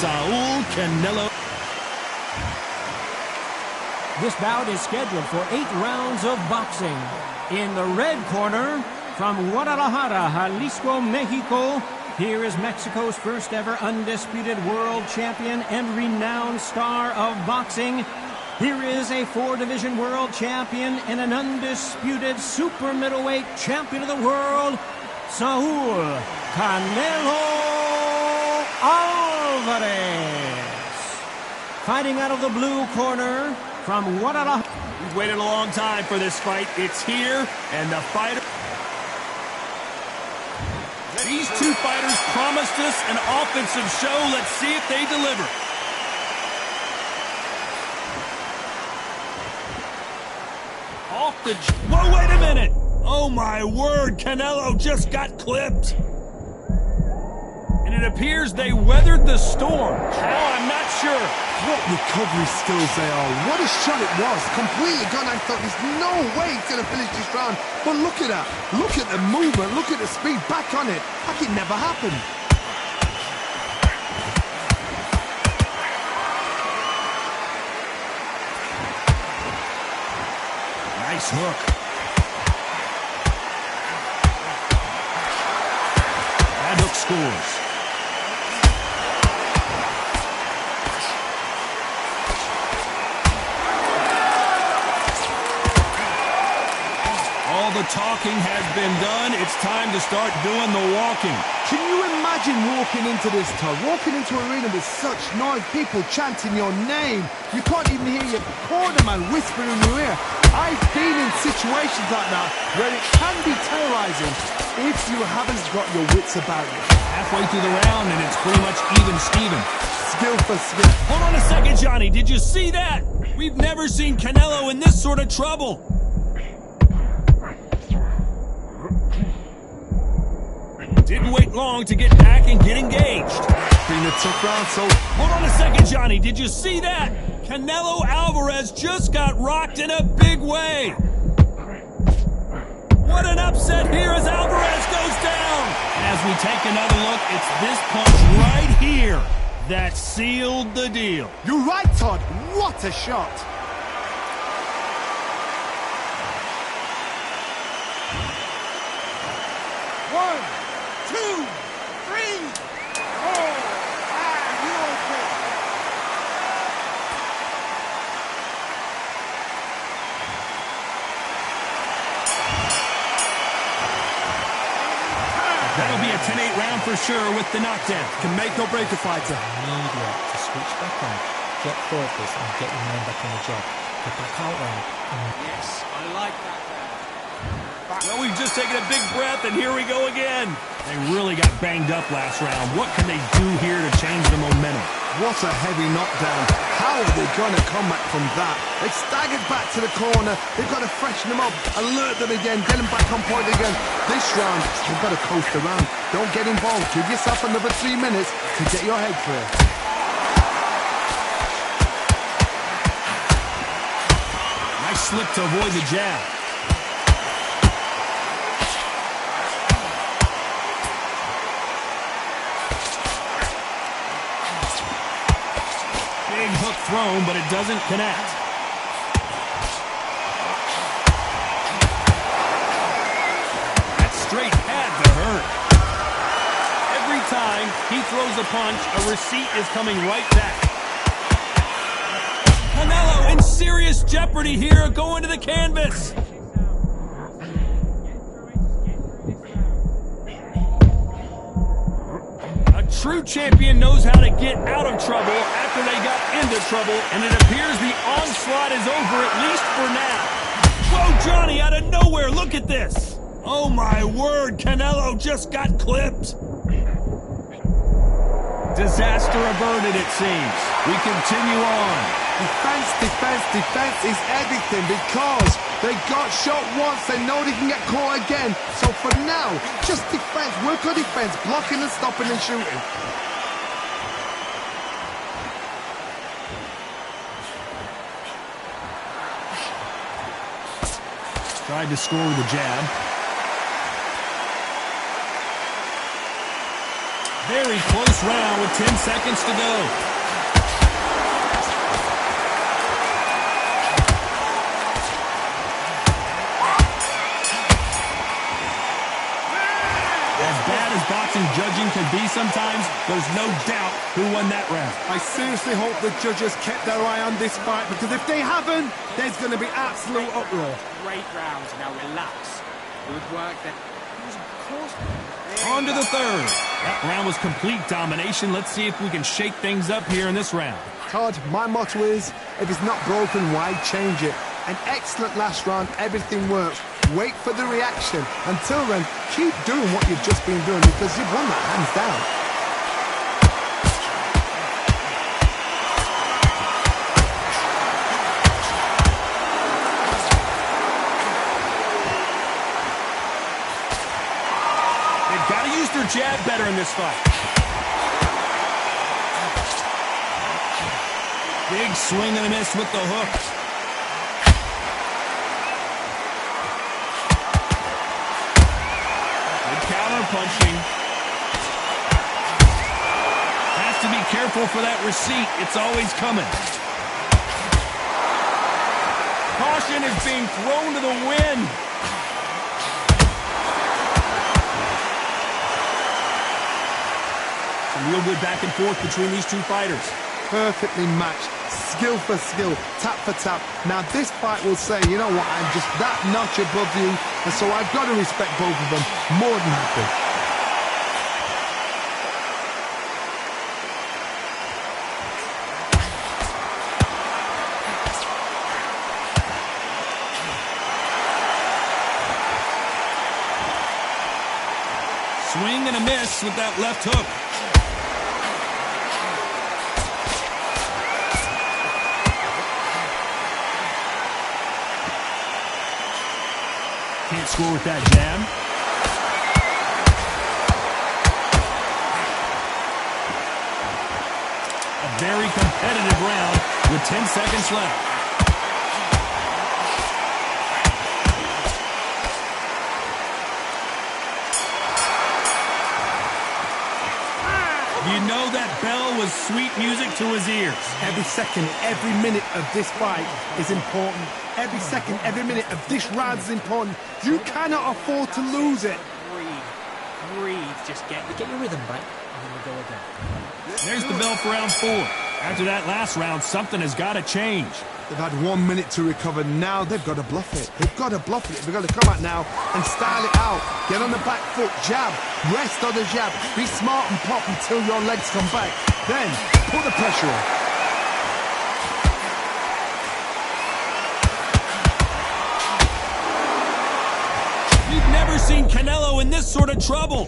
Saul Canelo. This bout is scheduled for 8 rounds of boxing. In the red corner, from Guadalajara, Jalisco, Mexico, here is Mexico's first ever undisputed world champion and renowned star of boxing. Here is a 4-division world champion and an undisputed super middleweight champion of the world, Saul Canelo Alvarez. Fighting out of the blue corner, from Guadalajara. We've waited a long time for this fight. It's here, and the fighter... These two fighters promised us an offensive show. Let's see if they deliver. Off the... Whoa, wait a minute! Oh, my word, Canelo just got clipped. And it appears they weathered the storm. How? I'm not sure. What recovery skills they are. What a shot it was. Completely gone. I thought there's no way he's going to finish this round. But look at that. Look at the movement. Look at the speed. Back on it. Like it never happened. Nice hook. That hook scores. All the talking has been done. It's time to start doing the walking. Can you imagine walking into this, Todd? Walking into an arena with such noise, people chanting your name. You can't even hear your cornerman whispering in your ear. I've been in situations like that where it can be terrorizing if you haven't got your wits about you. Halfway through the round, and it's pretty much even Steven. Skill for skill. Hold on a second, Johnny. Did you see that? We've never seen Canelo in this sort of trouble. Didn't wait long to get back and get engaged. Been a tough round, so... Hold on a second, Johnny. Did you see that? Canelo Alvarez just got rocked in a big way. What an upset here as Alvarez goes down. As we take another look, it's this punch right here that sealed the deal. You're right, Todd. What a shot. One, two, three, four, five. You okay? That'll be a 10-8 round for sure with the knockdown. Can make or break a fighter. Immediate to switch back on, get focused and get your mind back on the job. Get back out right. Yes, I like that. Well, we've just taken a big breath, and here we go again. They really got banged up last round. What can they do here to change the momentum? What a heavy knockdown. How are they going to come back from that? They staggered back to the corner. They've got to freshen them up, alert them again, get them back on point again. This round, they've got to coast around. Don't get involved. Give yourself another 3 minutes to get your head clear. Nice slip to avoid the jab. Big hook thrown, but it doesn't connect. That straight had to hurt. Every time he throws a punch, a receipt is coming right back. Canelo in serious jeopardy here, going to the canvas. True champion knows how to get out of trouble after they got into trouble, and it appears the onslaught is over, at least for now. Whoa, Johnny, out of nowhere, look at this. Oh, my word, Canelo just got clipped. Disaster averted, it seems. We continue on. Defense, defense, defense is everything because they got shot once, they know they can get caught again. So for now, just defense, work on defense, blocking and stopping and shooting. Tried to score with a jab. Very close round with 10 seconds to go. As bad as boxing judging can be sometimes, there's no doubt who won that round. I seriously hope the judges kept their eye on this fight, because if they haven't, there's going to be absolute uproar. Great round. Now relax. Good work there. On to the third. That round was complete domination. Let's see if we can shake things up here in this round. Todd, my motto is, if it's not broken, why change it? An excellent last round, everything works. Wait for the reaction. Until then, keep doing what you've just been doing, because you've won that hands down. Their jab better in this fight. Big swing and a miss with the hook. Good counter punching. Has to be careful for that receipt. It's always coming. Caution is being thrown to the wind. Real good back and forth between these two fighters. Perfectly matched, skill for skill, tap for tap. Now this fight will say, you know what, I'm just that notch above you, and so I've got to respect both of them. More than happy. Swing and a miss with that left hook. Can't score with that jab. A very competitive round with 10 seconds left. You know that bell was sweet music to his ears. Every second, every minute of this fight is important. Every second, every minute of this round is important. You cannot afford to lose it. Breathe. Just get your rhythm back, and then we go again. There's the bell for round 4. After that last round, something has got to change. They've had 1 minute to recover. Now they've got to bluff it. They've got to bluff it. They've got to come out now and style it out. Get on the back foot, jab, rest on the jab. Be smart and pop until your legs come back. Then put the pressure on. You've never seen Canelo in this sort of trouble.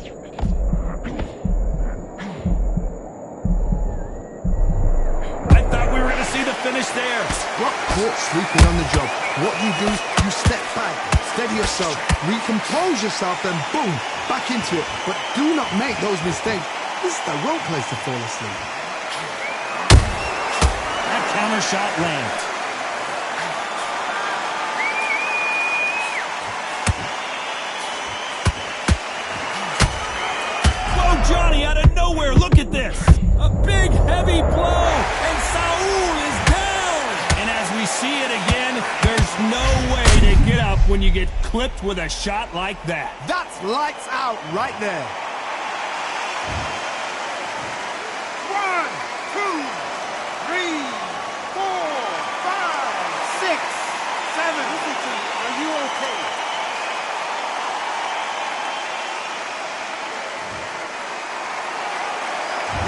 I thought we were going to see the finish there. Got caught sleeping on the job. What you do, you step back, steady yourself, recompose yourself, then boom, back into it. But do not make those mistakes. This is the wrong place to fall asleep. That counter shot lands. Johnny out of nowhere, look at this. A big heavy blow, and Saul is down. And as we see it again, there's no way to get up when you get clipped with a shot like that. That's lights out right there. 1, 2, 3, 4, 5, 6, 7. Are you okay?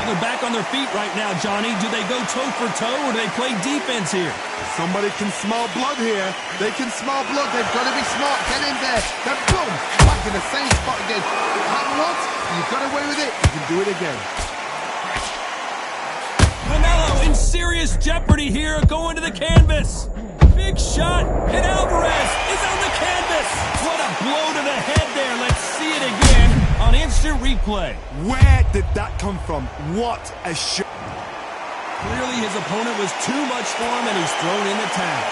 They're back on their feet right now, Johnny. Do they go toe for toe or do they play defense here? Somebody can smell blood here. They can smell blood. They've got to be smart. Get in there. Then boom, back in the same spot again. And what? You got away with it. You can do it again. Canelo in serious jeopardy here, going to the canvas. Big shot, and Alvarez is on the canvas. What a blow to the head there. Let's see it again on instant replay. Where did that come from? What a shot. Clearly his opponent was too much for him, and he's thrown in the towel.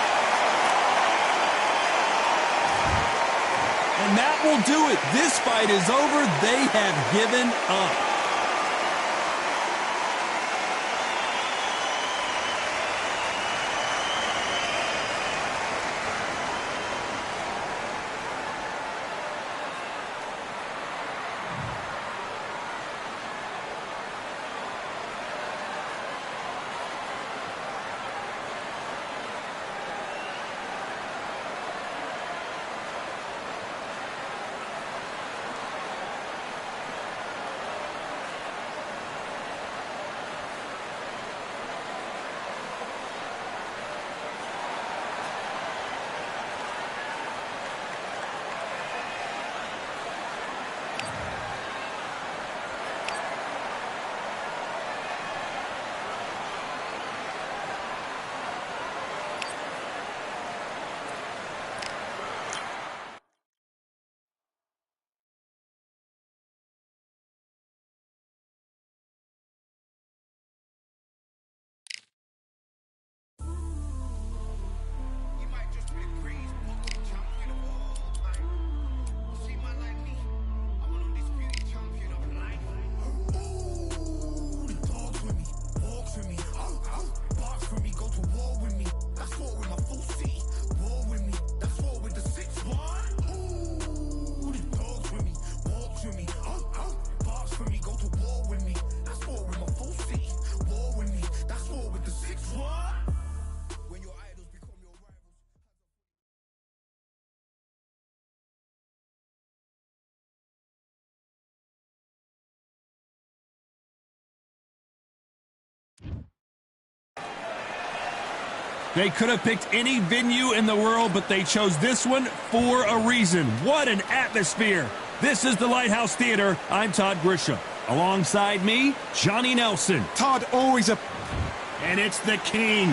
And that will do it. This fight is over. They have given up. They could have picked any venue in the world, but they chose this one for a reason. What an atmosphere. This is the Lighthouse Theater. I'm Todd Grisham. Alongside me, Johnny Nelson. Todd, always a... And it's the king,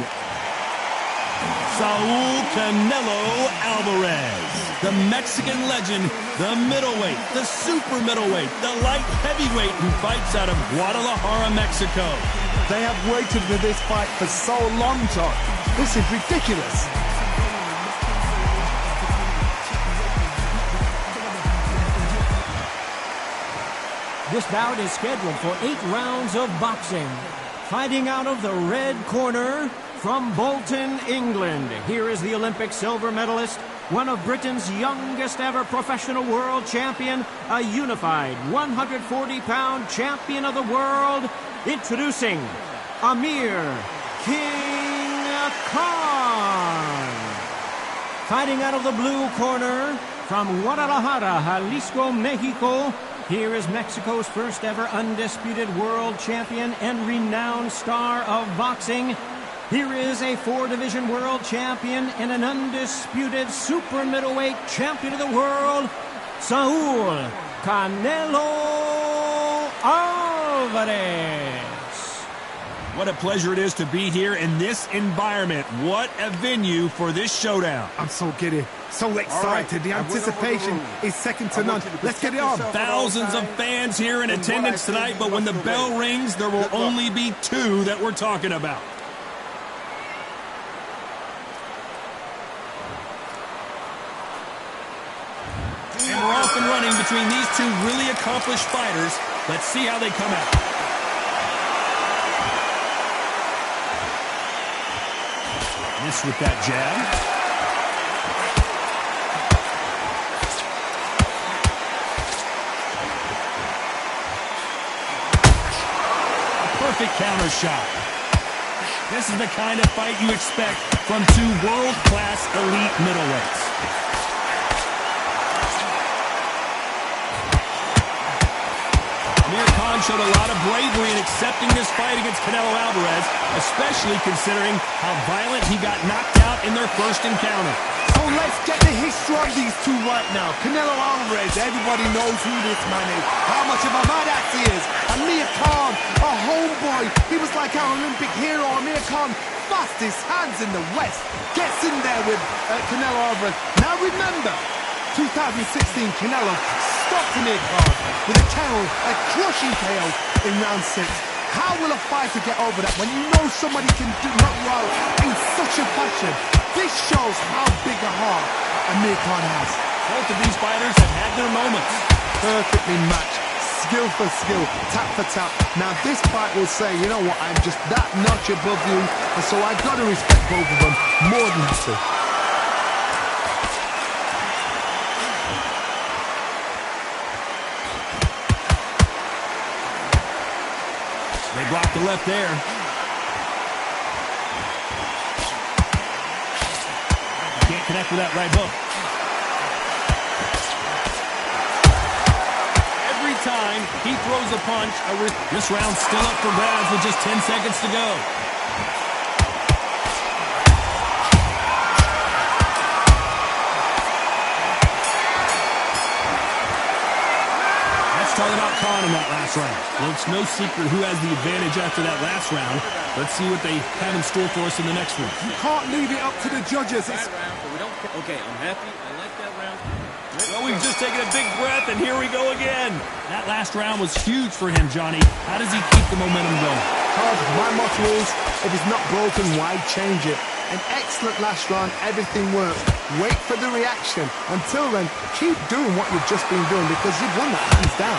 Saul Canelo Alvarez. The Mexican legend, the middleweight, the super middleweight, the light heavyweight who fights out of Guadalajara, Mexico. They have waited for this fight for so long, Todd. This is ridiculous. This bout is scheduled for 8 rounds of boxing. Fighting out of the red corner from Bolton, England. Here is the Olympic silver medalist, one of Britain's youngest ever professional world champion, a unified 140-pound champion of the world, introducing Amir King Khan. Fighting out of the blue corner from Guadalajara, Jalisco, Mexico, here is Mexico's first ever undisputed world champion and renowned star of boxing. Here is a 4-division world champion and an undisputed super middleweight champion of the world, Saul Canelo Alvarez. What a pleasure it is to be here in this environment. What a venue for this showdown. I'm so giddy, so excited. The anticipation is second to none. Let's get it on. Thousands of fans here in attendance tonight, but when the bell rings, there will only be 2 that we're talking about. And we're off and running between these 2 really accomplished fighters. Let's see how they come out. Miss with that jab. A perfect counter shot. This is the kind of fight you expect from 2 world-class elite middleweights. Amir Khan showed a lot of bravery in accepting this fight against Canelo Alvarez, especially considering how violent he got knocked out in their first encounter. So let's get the history of these 2 right now. Canelo Alvarez, everybody knows who this man is, how much of a badass he is. Amir Khan, a homeboy, he was like our Olympic hero. Amir Khan, fastest hands in the West, gets in there with Canelo Alvarez. Now remember, 2016, Canelo stopped Amir Khan with a KO, a crushing KO in round 6. How will a fighter get over that when you know somebody can knock you out in such a fashion? This shows how big a heart Amir Khan has. Both of these fighters have had their moments. Perfectly matched, skill for skill, tap for tap. Now this fight will say, you know what, I'm just that notch above you, and so I've got to respect both of them more than have to. They blocked the left there. Can't connect with that right hook. Every time he throws a punch, this round's still up for grabs with just 10 seconds to go. Talk about Khan in that last round. Well, it's no secret who has the advantage after that last round. Let's see what they have in store for us in the next one. You can't leave it up to the judges. Okay, I'm happy. I like that round. Well, we've just taken a big breath, and here we go again. That last round was huge for him, Johnny. How does he keep the momentum going? Todd, my motto is, if it's not broken, why change it? An excellent last round, everything works. Wait for the reaction. Until then, keep doing what you've just been doing because you've won that hands down.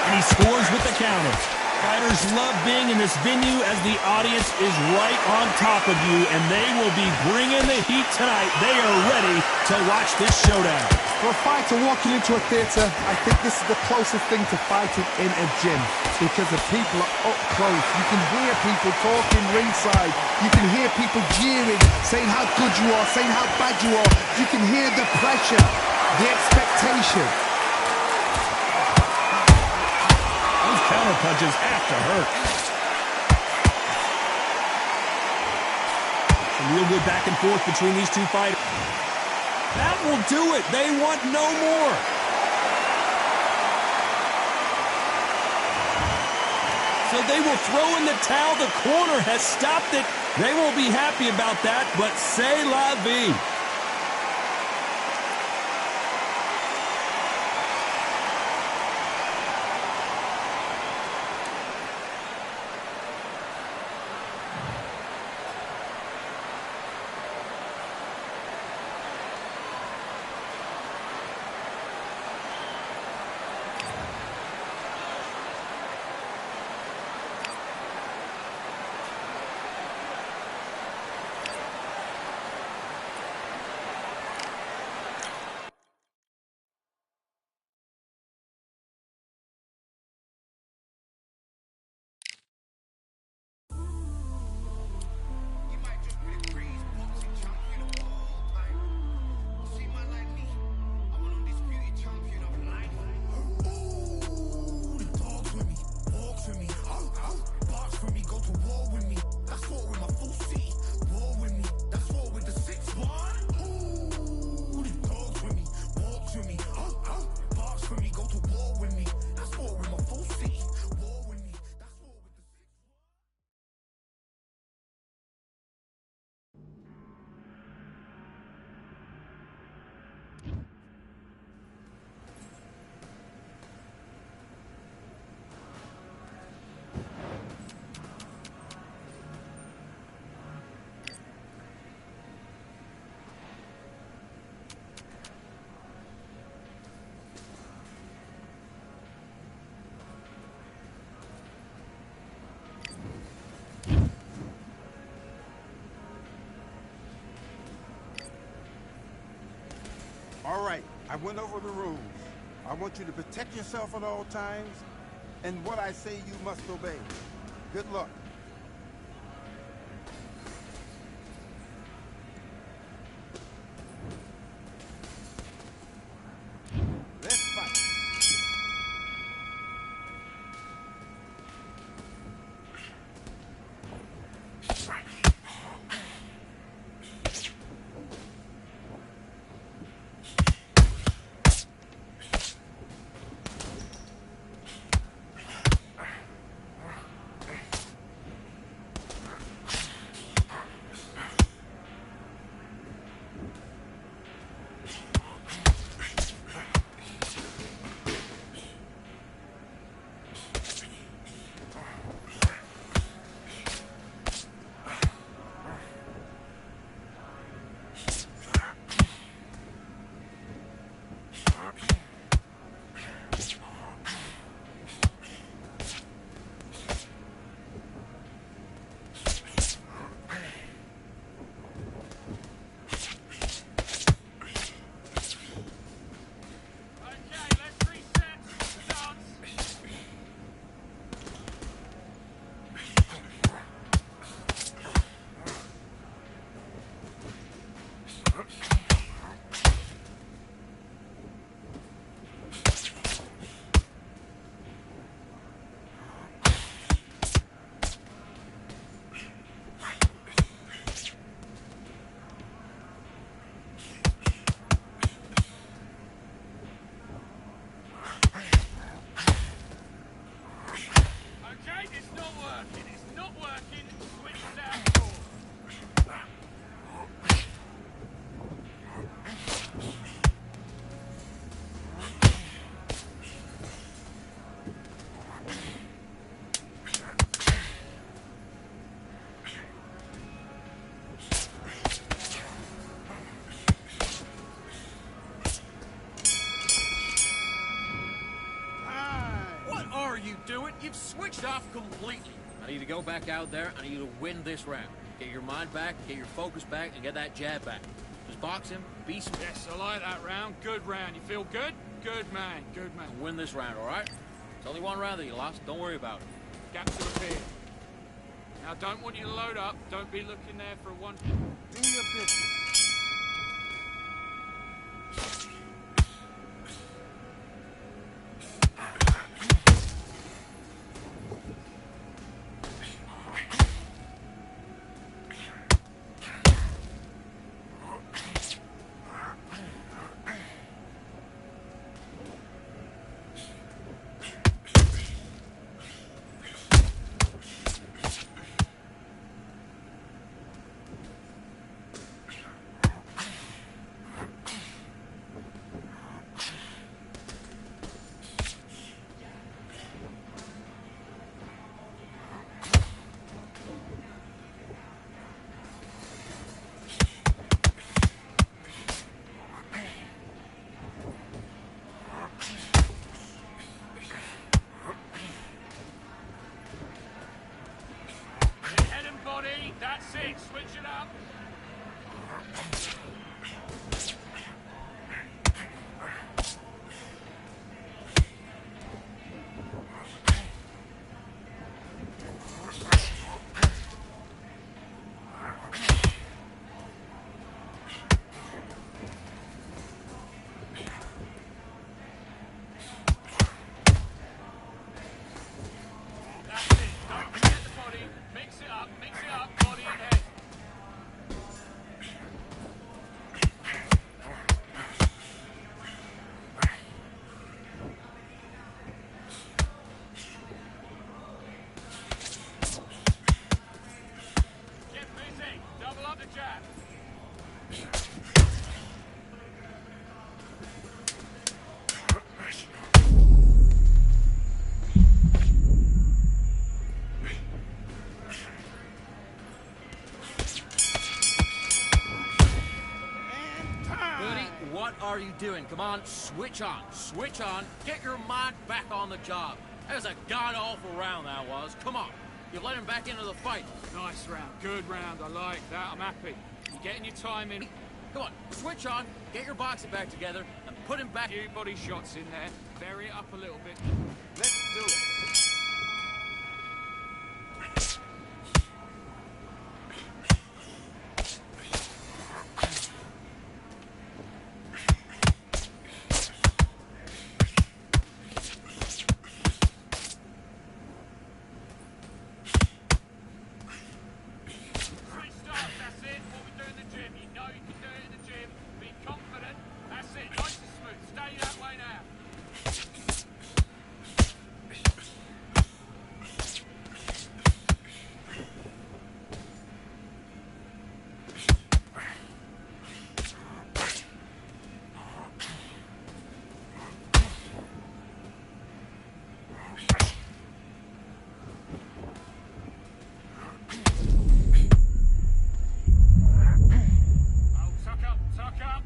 And he scores with the counter. Fighters love being in this venue as the audience is right on top of you, and they will be bringing the heat tonight. They are ready to watch this showdown. For a fighter walking into a theatre, I think this is the closest thing to fighting in a gym because the people are up close. You can hear people talking ringside. You can hear people jeering, saying how good you are, saying how bad you are. You can hear the pressure, the expectation. Those counter punches have to hurt. Some real good back and forth between these two fighters. That will do it. They want no more. So they will throw in the towel. The corner has stopped it. They won't be happy about that, but c'est la vie. All right, I went over the rules. I want you to protect yourself at all times, and what I say you must obey. Good luck. Let's fight. You've switched off completely. I need to go back out there. I need you to win this round. Get your mind back, get your focus back, and get that jab back. Just box him, be smart. Yes, I like that round. Good round. You feel good? Good man. Good man. Win this round, all right? It's only one round that you lost. Don't worry about it. Gaps will appear. Now, don't want you to load up. Don't be looking there for a one. Do your business. Head and body. That's it. Switch it up. That's it. Don't forget the body. Mix it up. Mix it up. Body and head. Get busy. Double up the jab. Buddy, what are you doing? Come on, switch on. Switch on. Get your mind back on the job. That was a god-awful round, that was. Come on. You let him back into the fight. Nice round. Good round. I like that. I'm happy. You're getting your time in. Come on, switch on. Get your boxing back together and put him back. Few body shots in there. Bury it up a little bit. Let's do it. Switch starts. That's it. What we do in the gym. You know you can do it in the gym. Be confident. That's it. Nice and smooth. Stay that way now. Oh, tuck up. Tuck up.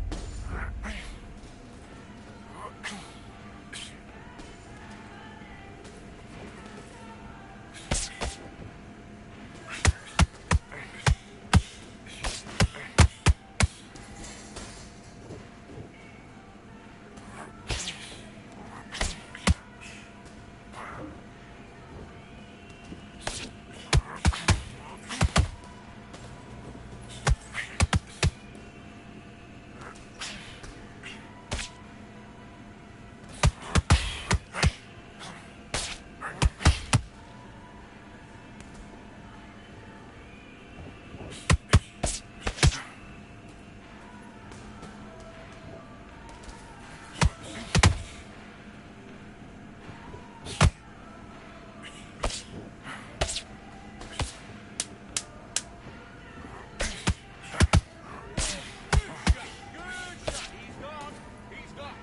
Good shot. He's gone. He's gone.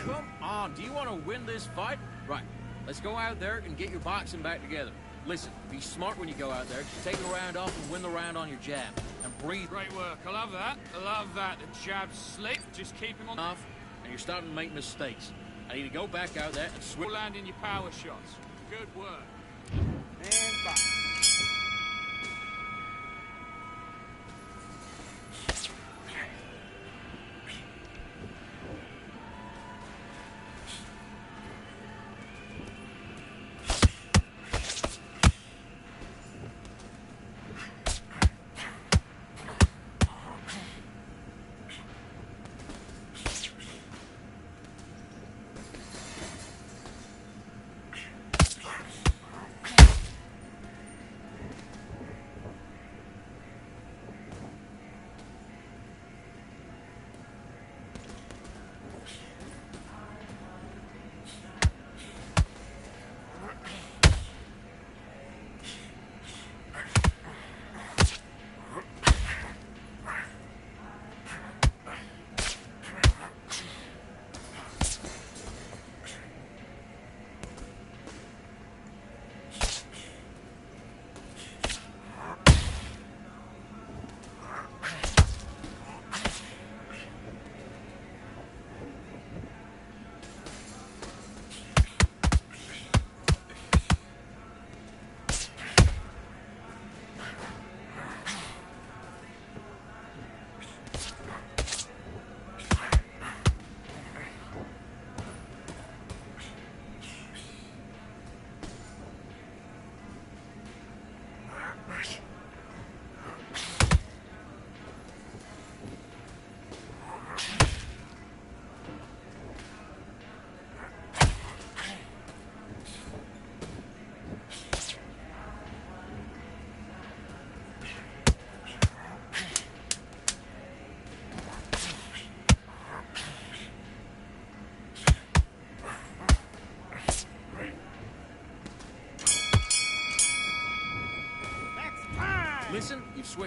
Come on, do you want to win this fight? Right, let's go out there and get your boxing back together. Listen, be smart when you go out there. Take the round off and win the round on your jab. And breathe Great work. I love that. I love that. The jab's slick. Just keep him on. off, and you're starting to make mistakes. I need to go back out there and switch. Landing your power shots. Good work. And box.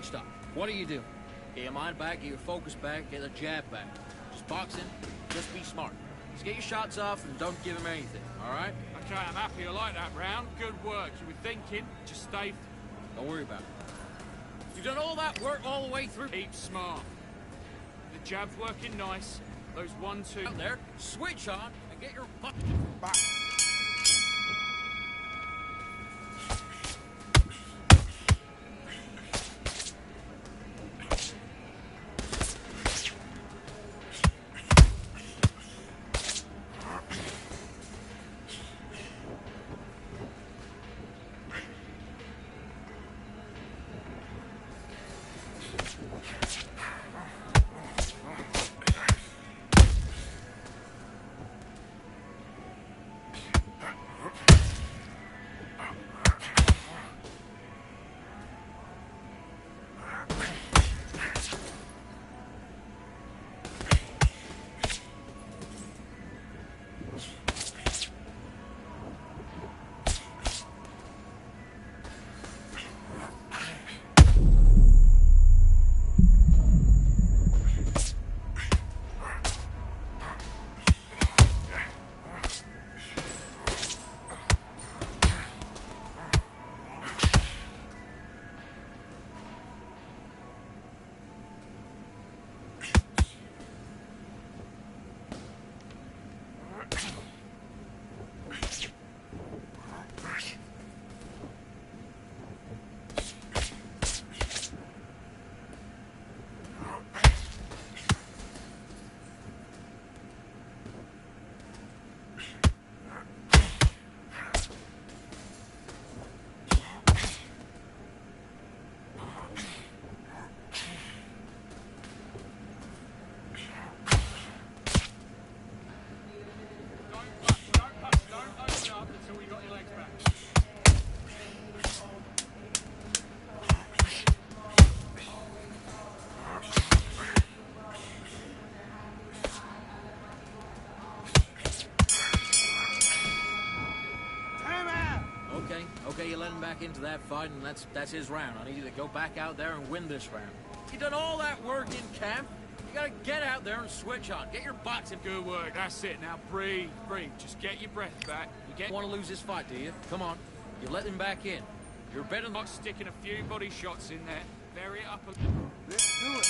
switched up. What are you doing? Get your mind back, get your focus back, get the jab back. Just boxing, just be smart. Just get your shots off and don't give him anything, all right? Okay, I'm happy. I like that, Brown. Good work. You were thinking. Just stay... Don't worry about it. You've done all that work all the way through. Keep smart. The jab's working nice. Those 1-2... Out there, switch on and get your butt... Box. Okay, you let him back into that fight, and that's his round. I need you to go back out there and win this round. You done all that work in camp. You gotta get out there and switch on. Get your boxing. Good work. That's it. Now breathe, breathe. Just get your breath back. You want to lose this fight, do you? Come on. You let him back in. You're better than... Not sticking a few body shots in there. Vary it up a... Let's do it.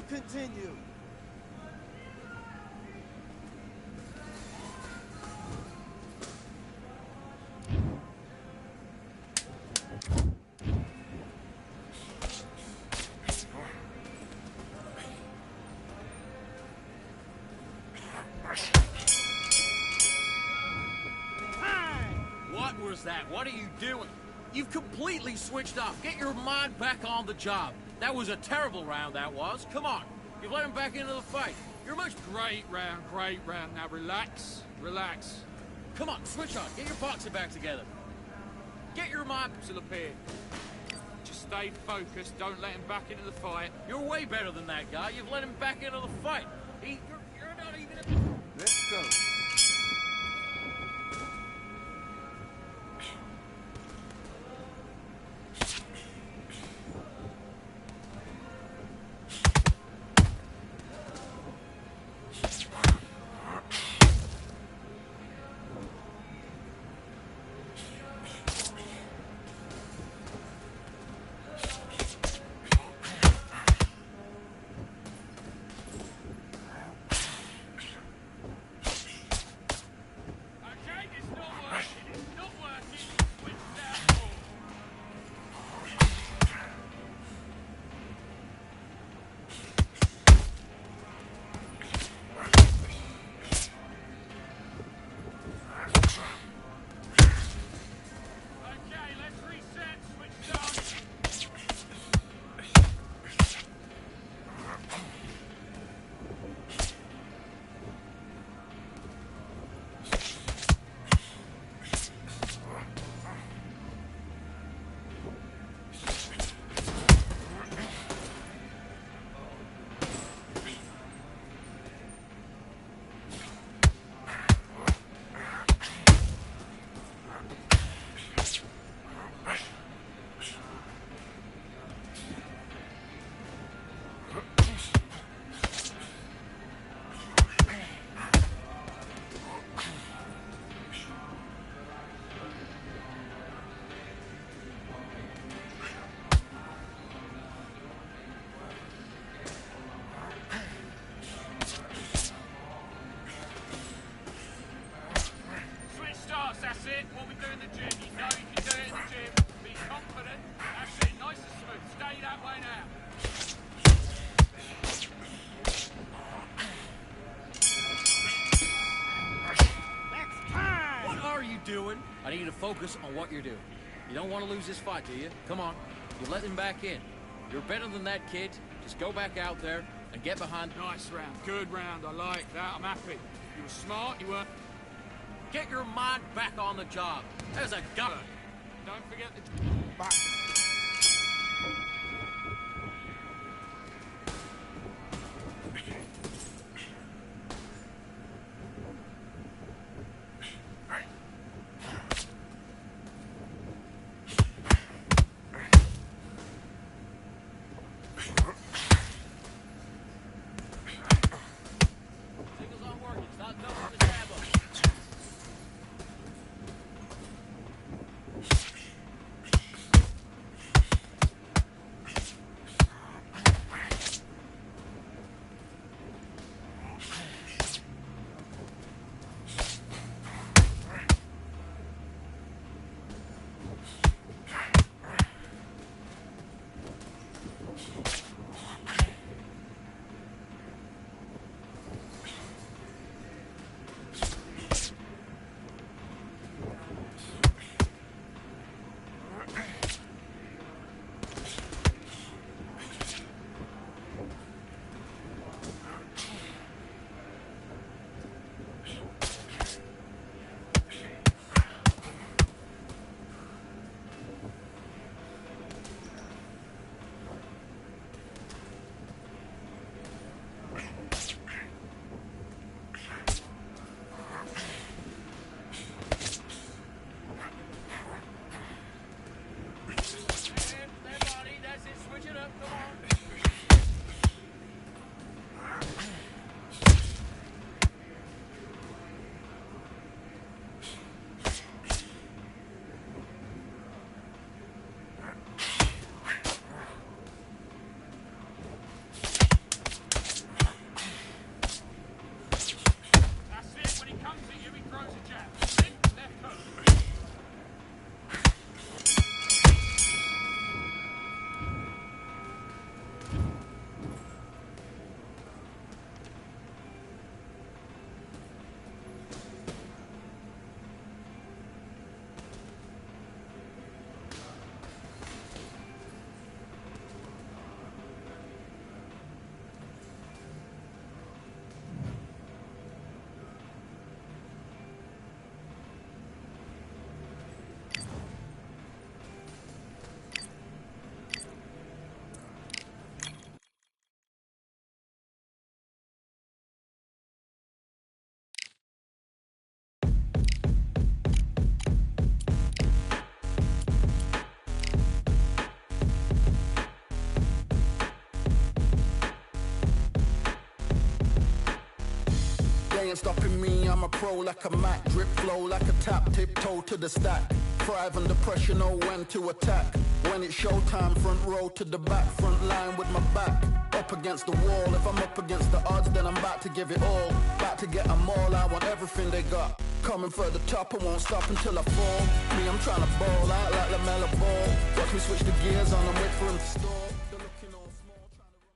Continue. What was that? What are you doing? You've completely switched off. Get your mind back on the job. That was a terrible round, that was. Come on. You've let him back into the fight. You're much... Great round, great round. Now relax, relax. Come on, switch on. Get your boxing back together. Get your mind... Still up here. Just stay focused. Don't let him back into the fight. You're way better than that guy. You've let him back into the fight. You're not even... Let's go. Doing? I need you to focus on what you're doing. You don't want to lose this fight, do you? Come on. You let him back in. You're better than that, kid. Just go back out there and get behind... Nice round. Good round. I like that. I'm happy. You were smart. You were... Get your mind back on the job. As a gun. Don't forget the... Box. They ain't stopping me, I'm a pro like a Mac. Drip flow like a tap, tiptoe to the stack. Thrive under pressure, know when to attack. When it's showtime, front row to the back. Front line with my back up against the wall. If I'm up against the odds, then I'm about to give it all. About to get them all, I want everything they got. Coming for the top, I won't stop until I fall. Me, I'm trying to ball out like LaMelo Ball. Watch me switch the gears on and wait for him to stall. They're looking all small, trying to run.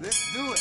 Let's do it.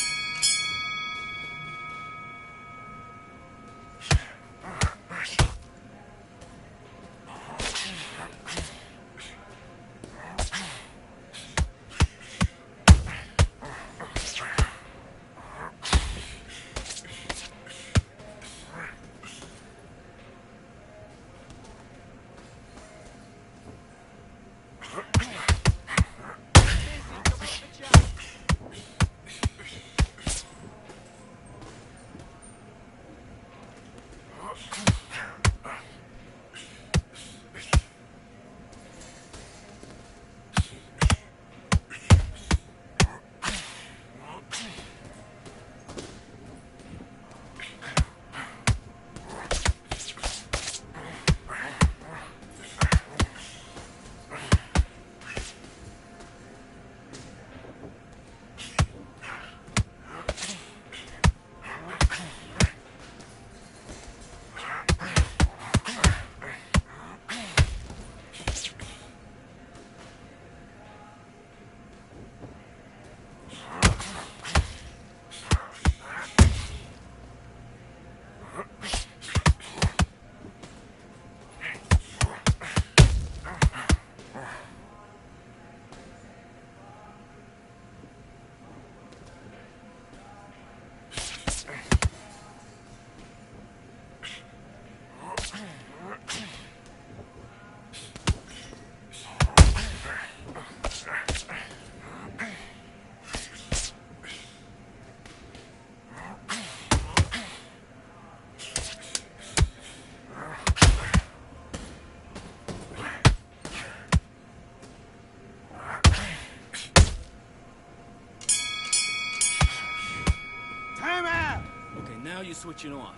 Now you're switching off.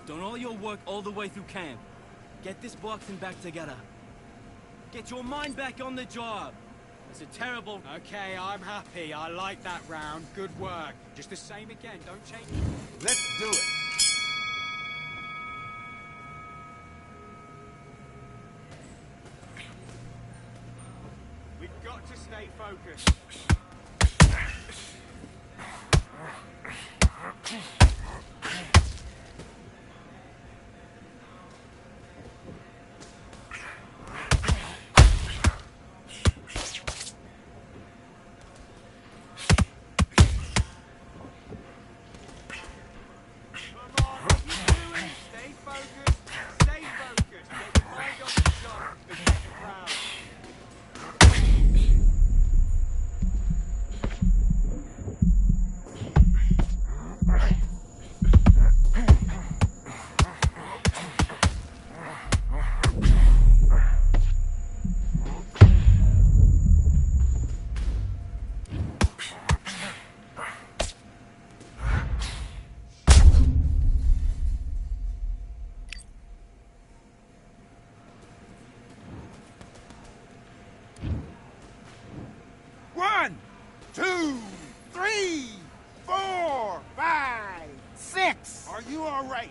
Done all your work all the way through camp. Get this boxing back together. Get your mind back on the job. It's a terrible... Okay, I'm happy. I like that round. Good work. Just the same again. Don't change. Let's do it. We've got to stay focused. One, two, three, 4, 5, 6. Are you all right?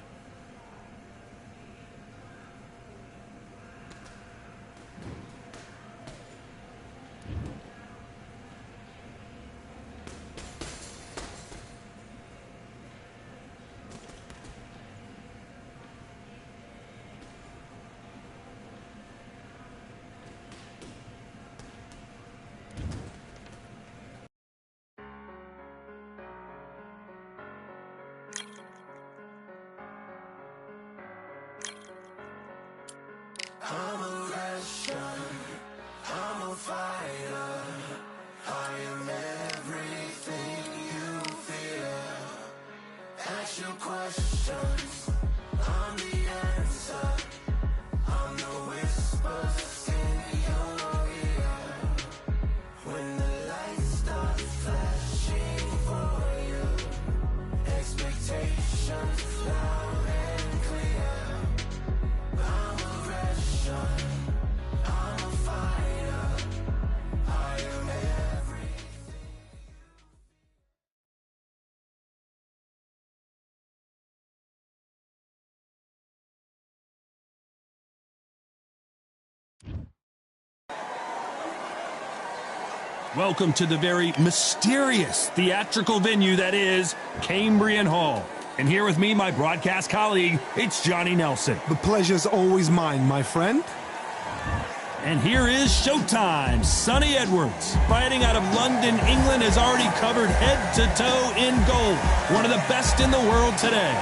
questions, I'm the answer. I'm the whispers in your ear. When the lights start flashing for you, expectations loud and clear. I'm a Russian, I'm a fighter. I am everything. Welcome to the very mysterious theatrical venue that is Cambrian Hall. And here with me, my broadcast colleague, it's Johnny Nelson. The pleasure's always mine, my friend. And here is Showtime. Sonny Edwards, fighting out of London, England, has already covered head to toe in gold. One of the best in the world today.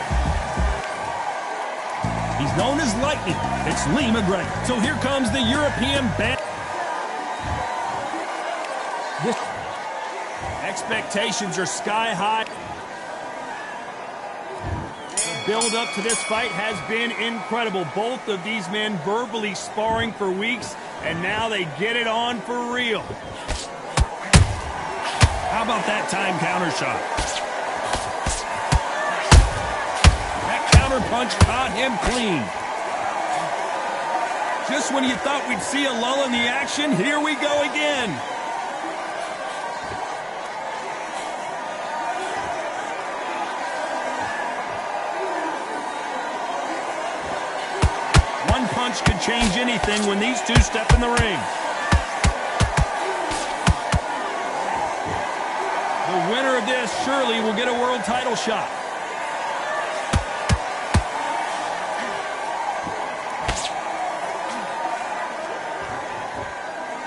He's known as Lightning. It's Lee McGregor. So here comes the European band. Expectations are sky high. The build up to this fight has been incredible. Both of these men verbally sparring for weeks, and now they get it on for real. How about that time counter shot? That counter punch caught him clean. Just when you thought we'd see a lull in the action, here we go again. Punch could change anything when these two step in the ring. The winner of this surely will get a world title shot.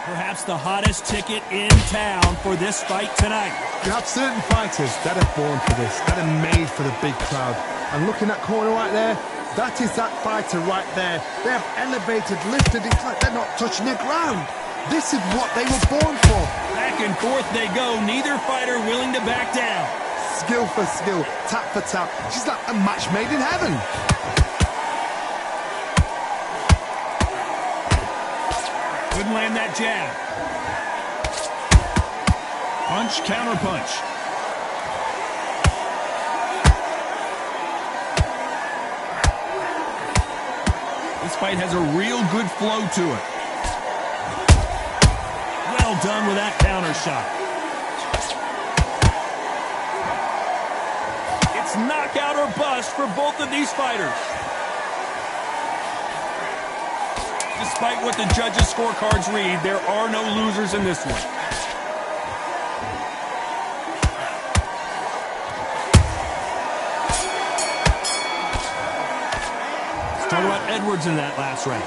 Perhaps the hottest ticket in town for this fight tonight. You have certain fighters that are born for this, that are made for the big crowd. And looking at corner right there, that is that fighter right there. They have elevated, lifted, it's like they're not touching the ground. This is what they were born for. Back and forth they go, neither fighter willing to back down. Skill for skill, tap for tap. She's like a match made in heaven. Couldn't land that jab. Punch, counter punch. This fight has a real good flow to it. Well done with that counter shot. It's knockout or bust for both of these fighters. Despite what the judges' scorecards read, there are no losers in this one. Talk about Edwards in that last round.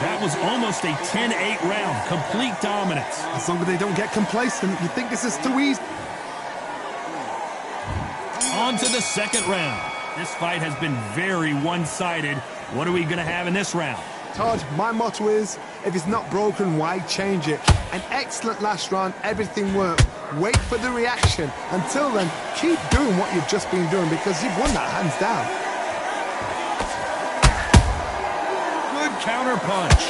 That was almost a 10-8 round. Complete dominance. As long as they don't get complacent, you think this is too easy. On to the second round. This fight has been very one-sided. What are we going to have in this round? Todd, my motto is, if it's not broken, why change it? An excellent last round, everything worked. Wait for the reaction. Until then, keep doing what you've just been doing because you've won that hands down. Counter punch.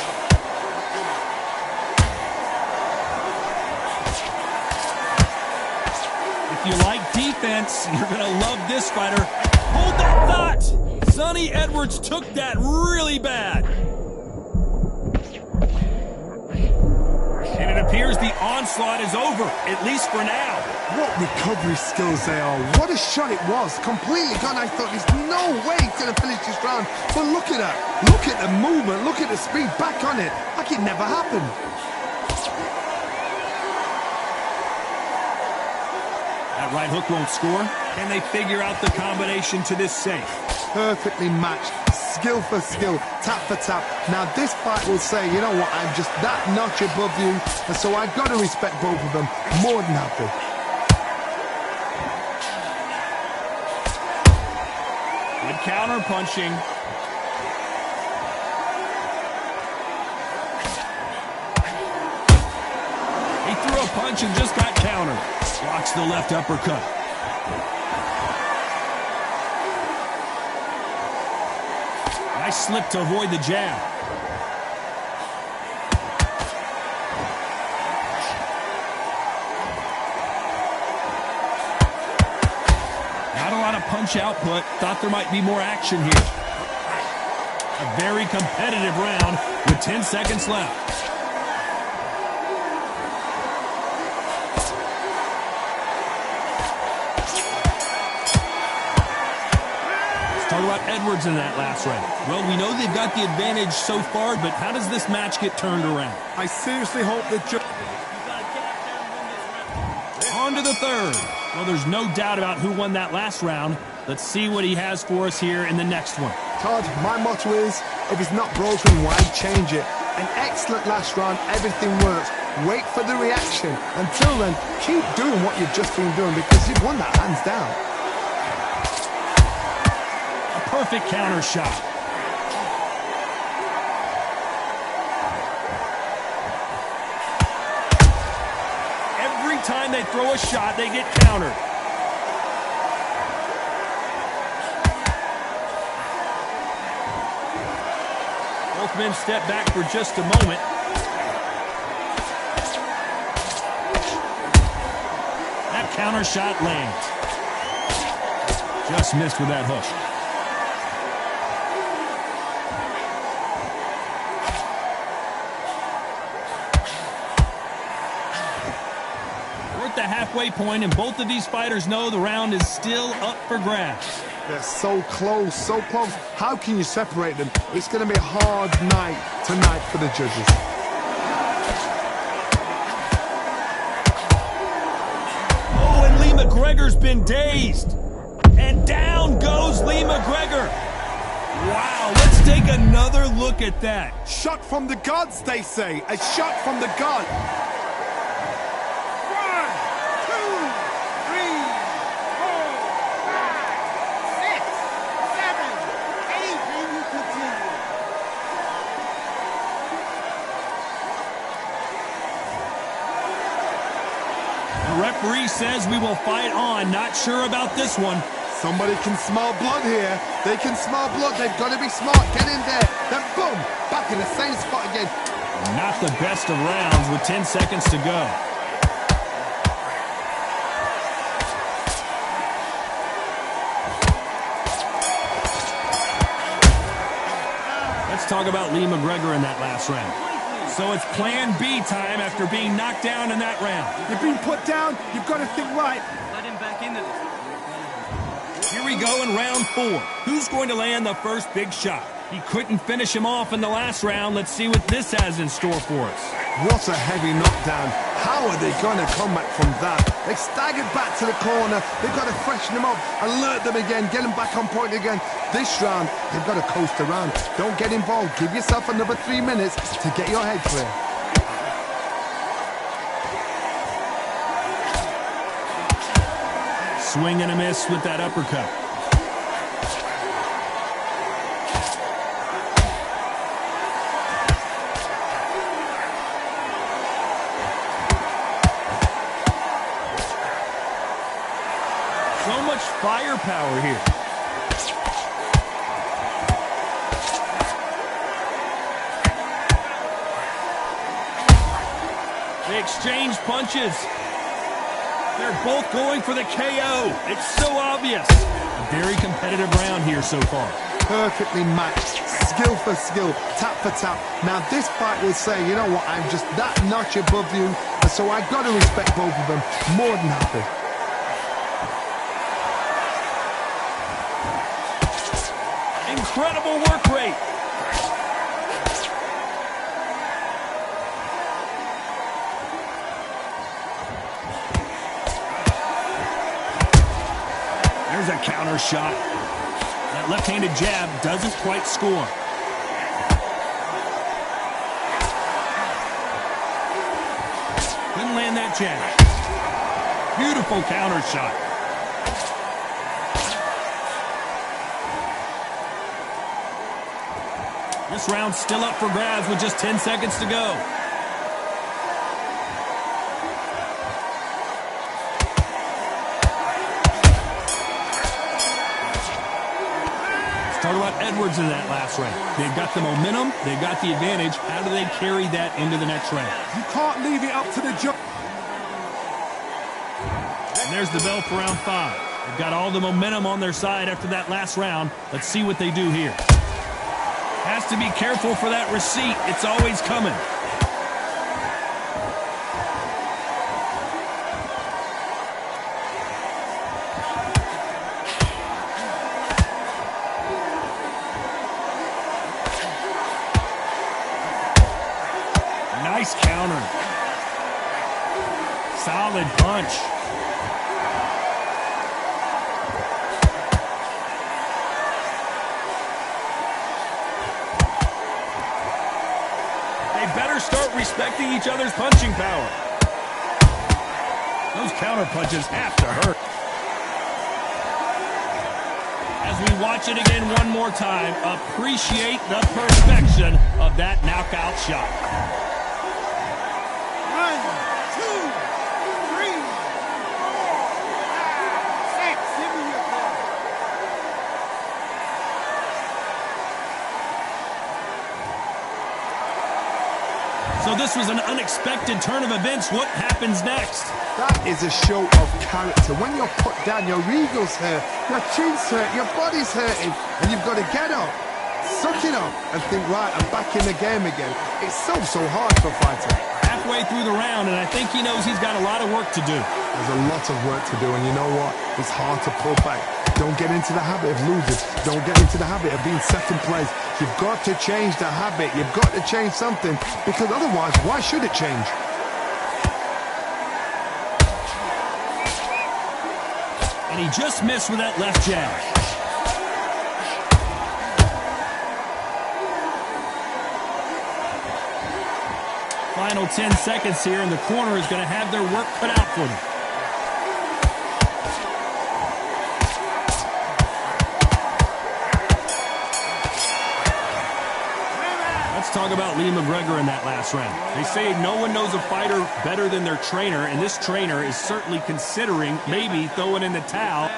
If you like defense, you're going to love this fighter. Hold that thought! Sonny Edwards took that really bad. And it appears the onslaught is over, at least for now. What recovery skills they are. What a shot it was. Completely gone. I thought there's no way he's going to finish this round. But look at that. Look at the movement. Look at the speed. Back on it. Like it never happened. That right hook won't score. Can they figure out the combination to this safe? Perfectly matched. Skill for skill. Tap for tap. Now this fight will say, you know what, I'm just that notch above you. And so I've got to respect both of them. More than happy. Good counter punching. He threw a punch and just got countered. Blocks the left uppercut. Nice slip to avoid the jab. Not a lot of punch output. Thought there might be more action here. A very competitive round with 10 seconds left. Let's talk about Edwards in that last round. Well, we know they've got the advantage so far, but how does this match get turned around? I seriously hope that... On to the third. Well, there's no doubt about who won that last round. Let's see what he has for us here in the next one. Todd, my motto is, if it's not broken, why change it? An excellent last round, everything works. Wait for the reaction. Until then, keep doing what you've just been doing because you've won that hands down. A perfect counter shot. Every time they throw a shot, they get countered. Both men step back for just a moment. That counter shot lands. Just missed with that hook. We're at the halfway point, and both of these fighters know the round is still up for grabs. They're so close, so close. How can you separate them? It's going to be a hard night tonight for the judges. Oh, and Lee McGregor's been dazed. And down goes Lee McGregor. Wow, let's take another look at that. Shot from the gods, they say. A shot from the god. 1, 2, 3, 4, 5, 6, 7, 8, and you continue. The referee says we will fight on. Not sure about this one. Somebody can smell blood here. They can smell blood. They've got to be smart. Get in there. Then boom, back in the same spot again. Not the best of rounds with 10 seconds to go. Let's talk about Lee McGregor in that last round. So it's plan B time after being knocked down in that round. You've been put down. You've got to think right. Let him back into this. Here we go in round 4. Who's going to land the first big shot? He couldn't finish him off in the last round. Let's see what this has in store for us. What a heavy knockdown. How are they going to come back from that? They staggered back to the corner. They've got to freshen them up, alert them again, get them back on point again. This round, they've got to coast around. Don't get involved. Give yourself another 3 minutes to get your head clear. Swing and a miss with that uppercut. So much firepower here. They exchange punches. They're both going for the KO. It's so obvious. A very competitive round here so far. Perfectly matched. Skill for skill. Tap for tap. Now this fight will say, you know what, I'm just that notch above you. And so I've got to respect both of them. More than happy. Incredible work rate. There's a counter shot. That left-handed jab doesn't quite score. Couldn't land that jab. Beautiful counter shot. This round's still up for grabs with just 10 seconds to go. Talk about Edwards in that last round. They've got the momentum. They've got the advantage. How do they carry that into the next round? You can't leave it up to the judge. And there's the bell for round 5. They've got all the momentum on their side after that last round. Let's see what they do here. Has to be careful for that receipt. It's always coming. Nice counter. Solid punch. They better start respecting each other's punching power. Those counter punches have to hurt. As we watch it again one more time, appreciate the perfection of that knockout shot. 1, 2, 3, 4, 5, 6. Give me your ball. So this was an unexpected turn of events. What happens next? That is a show of character. When you're put down, your ego's hurt, your chin's hurt, your body's hurting, and you've got to get up, suck it up, and think, right, I'm back in the game again. It's so hard for a fighter. Halfway through the round, and I think he knows he's got a lot of work to do. There's a lot of work to do, and you know what? It's hard to pull back. Don't get into the habit of losing. Don't get into the habit of being second place. You've got to change the habit. You've got to change something, because otherwise, why should it change? And he just missed with that left jab. Final 10 seconds here, and the corner is going to have their work cut out for them. Let's talk about Lee McGregor in that last round. They say no one knows a fighter better than their trainer, and this trainer is certainly considering maybe throwing in the towel.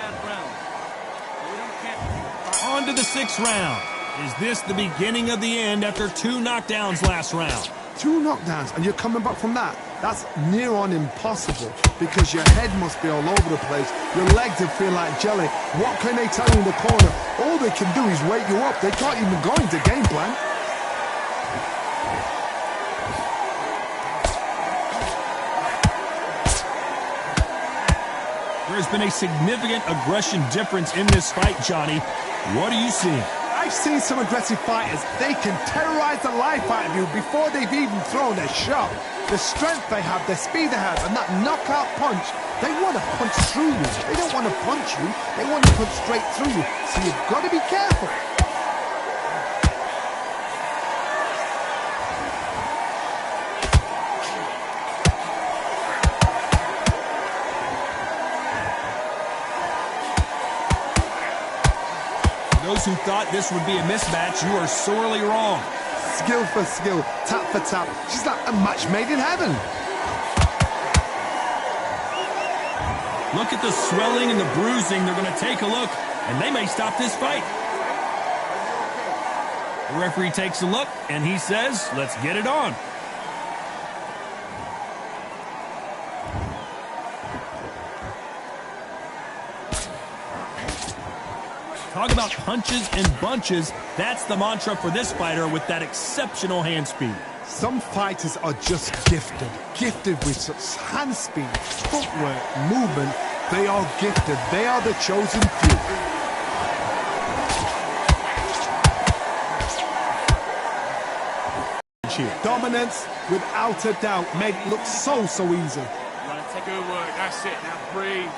On to the 6th round. Is this the beginning of the end after 2 knockdowns last round? 2 knockdowns, and you're coming back from that. That's near on impossible, because your head must be all over the place. Your legs will feel like jelly. What can they tell you in the corner? All they can do is wake you up. They can't even go into game plan. There's been a significant aggression difference in this fight, Johnny. What are you seeing? I've seen some aggressive fighters. They can terrorize the life out of you before they've even thrown a shot. The strength they have, the speed they have, and that knockout punch, they want to punch through you. They don't want to punch you. They want to punch straight through you. So you've got to be careful. Those who thought this would be a mismatch, you are sorely wrong. Skill for skill, tap for tap. She's like a match made in heaven. Look at the swelling and the bruising. They're going to take a look, and they may stop this fight. The referee takes a look, and he says, let's get it on. Talk about punches and bunches. That's the mantra for this fighter with that exceptional hand speed. Some fighters are just gifted with such hand speed, footwork, movement. They are gifted. They are the chosen few. Dominance, without a doubt, made it look so easy. Good work, that's it. Now breathe.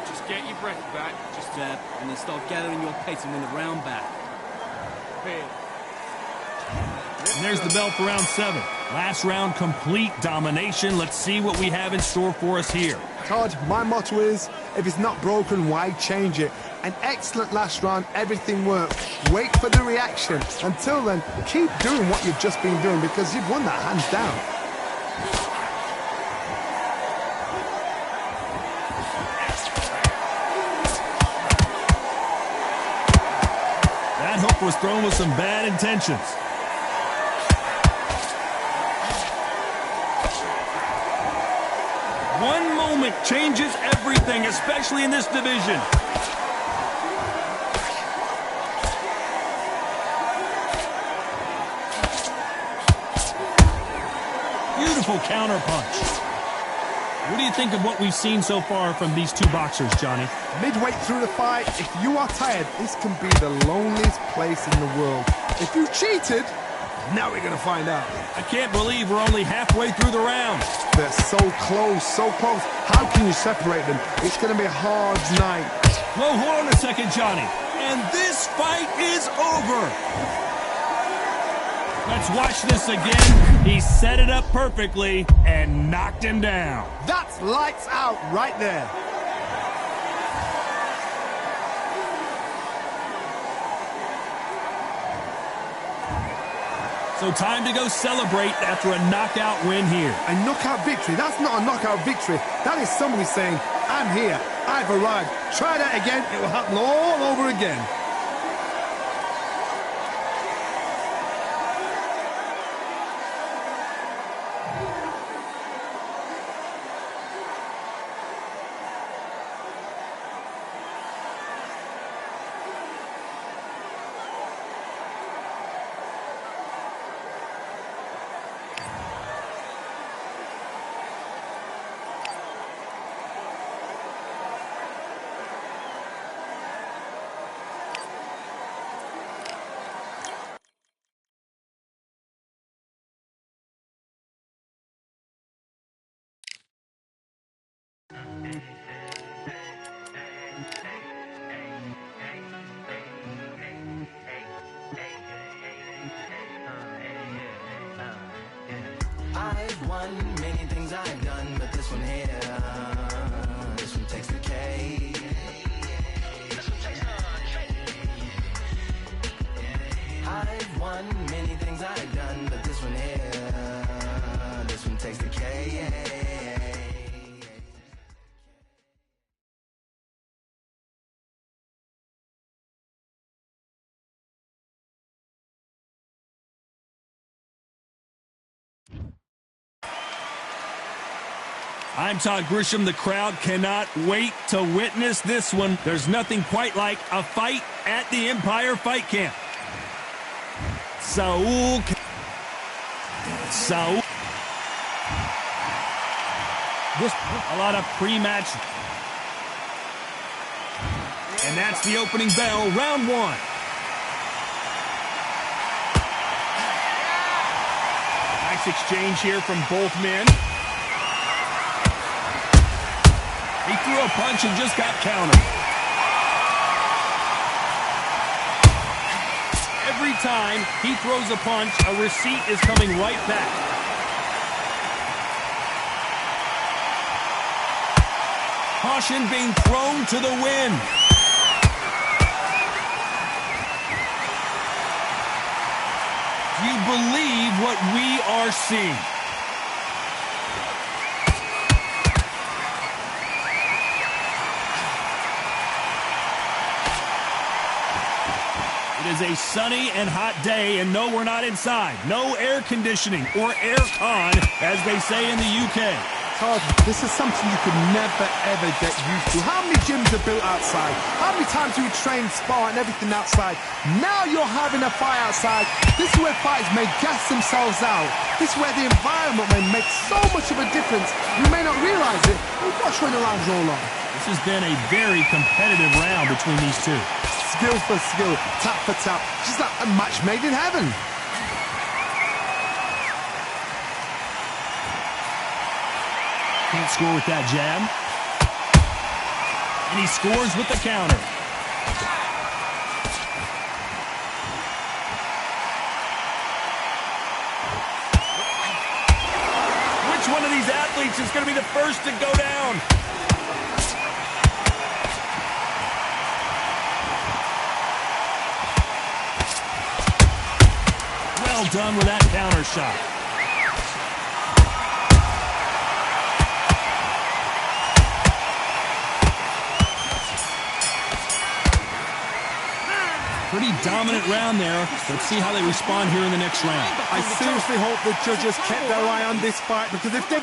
Just get your breath back. Just jab, and then start gathering your pace and win the round back. And there's the bell for round 7. Last round, complete domination. Let's see what we have in store for us here. Todd, my motto is, if it's not broken, why change it? An excellent last round, everything worked. Wait for the reaction. Until then, keep doing what you've just been doing, because you've won that hands down. was thrown with some bad intentions. One moment changes everything, especially in this division. Beautiful counterpunch. What do you think of what we've seen so far from these two boxers, Johnny? Midway through the fight, if you are tired, this can be the loneliest place in the world. If you cheated, now we're going to find out. I can't believe we're only halfway through the round. They're so close, so close. How can you separate them? It's going to be a hard night. Whoa, hold on a second, Johnny. And this fight is over. Let's watch this again. He set it up perfectly and knocked him down. That's lights out right there. So time to go celebrate after a knockout win here. A knockout victory? That's not a knockout victory. That is somebody saying, I'm here, I've arrived. Try that again, it will happen all over again. I've won many things I've done, but this one here, this one takes the cake. I've won many things I've done, but this one here, this one takes the cake. I'm Todd Grisham. The crowd cannot wait to witness this one. There's nothing quite like a fight at the Empire Fight Camp. Saul. A lot of pre-match. And that's the opening bell, round one. Nice exchange here from both men. He threw a punch and just got countered. Every time he throws a punch, a receipt is coming right back. Caution being thrown to the wind. Do you believe what we are seeing? It is a sunny and hot day, and no, we're not inside. No air conditioning or air con, as they say in the UK. Todd, this is something you could never, ever get used to. How many gyms are built outside? How many times do we train, spar, and everything outside? Now you're having a fight outside. This is where fighters may gas themselves out. This is where the environment may make so much of a difference. You may not realize it, but watch when the rounds roll on. This has been a very competitive round between these two. Skill for skill, tap for tap, just like a match made in heaven. Can't score with that jab. And he scores with the counter. Which one of these athletes is going to be the first to go down? Well done with that counter shot. Pretty dominant round there. Let's see how they respond here in the next round. I seriously hope the judges kept their eye on this fight, because if they...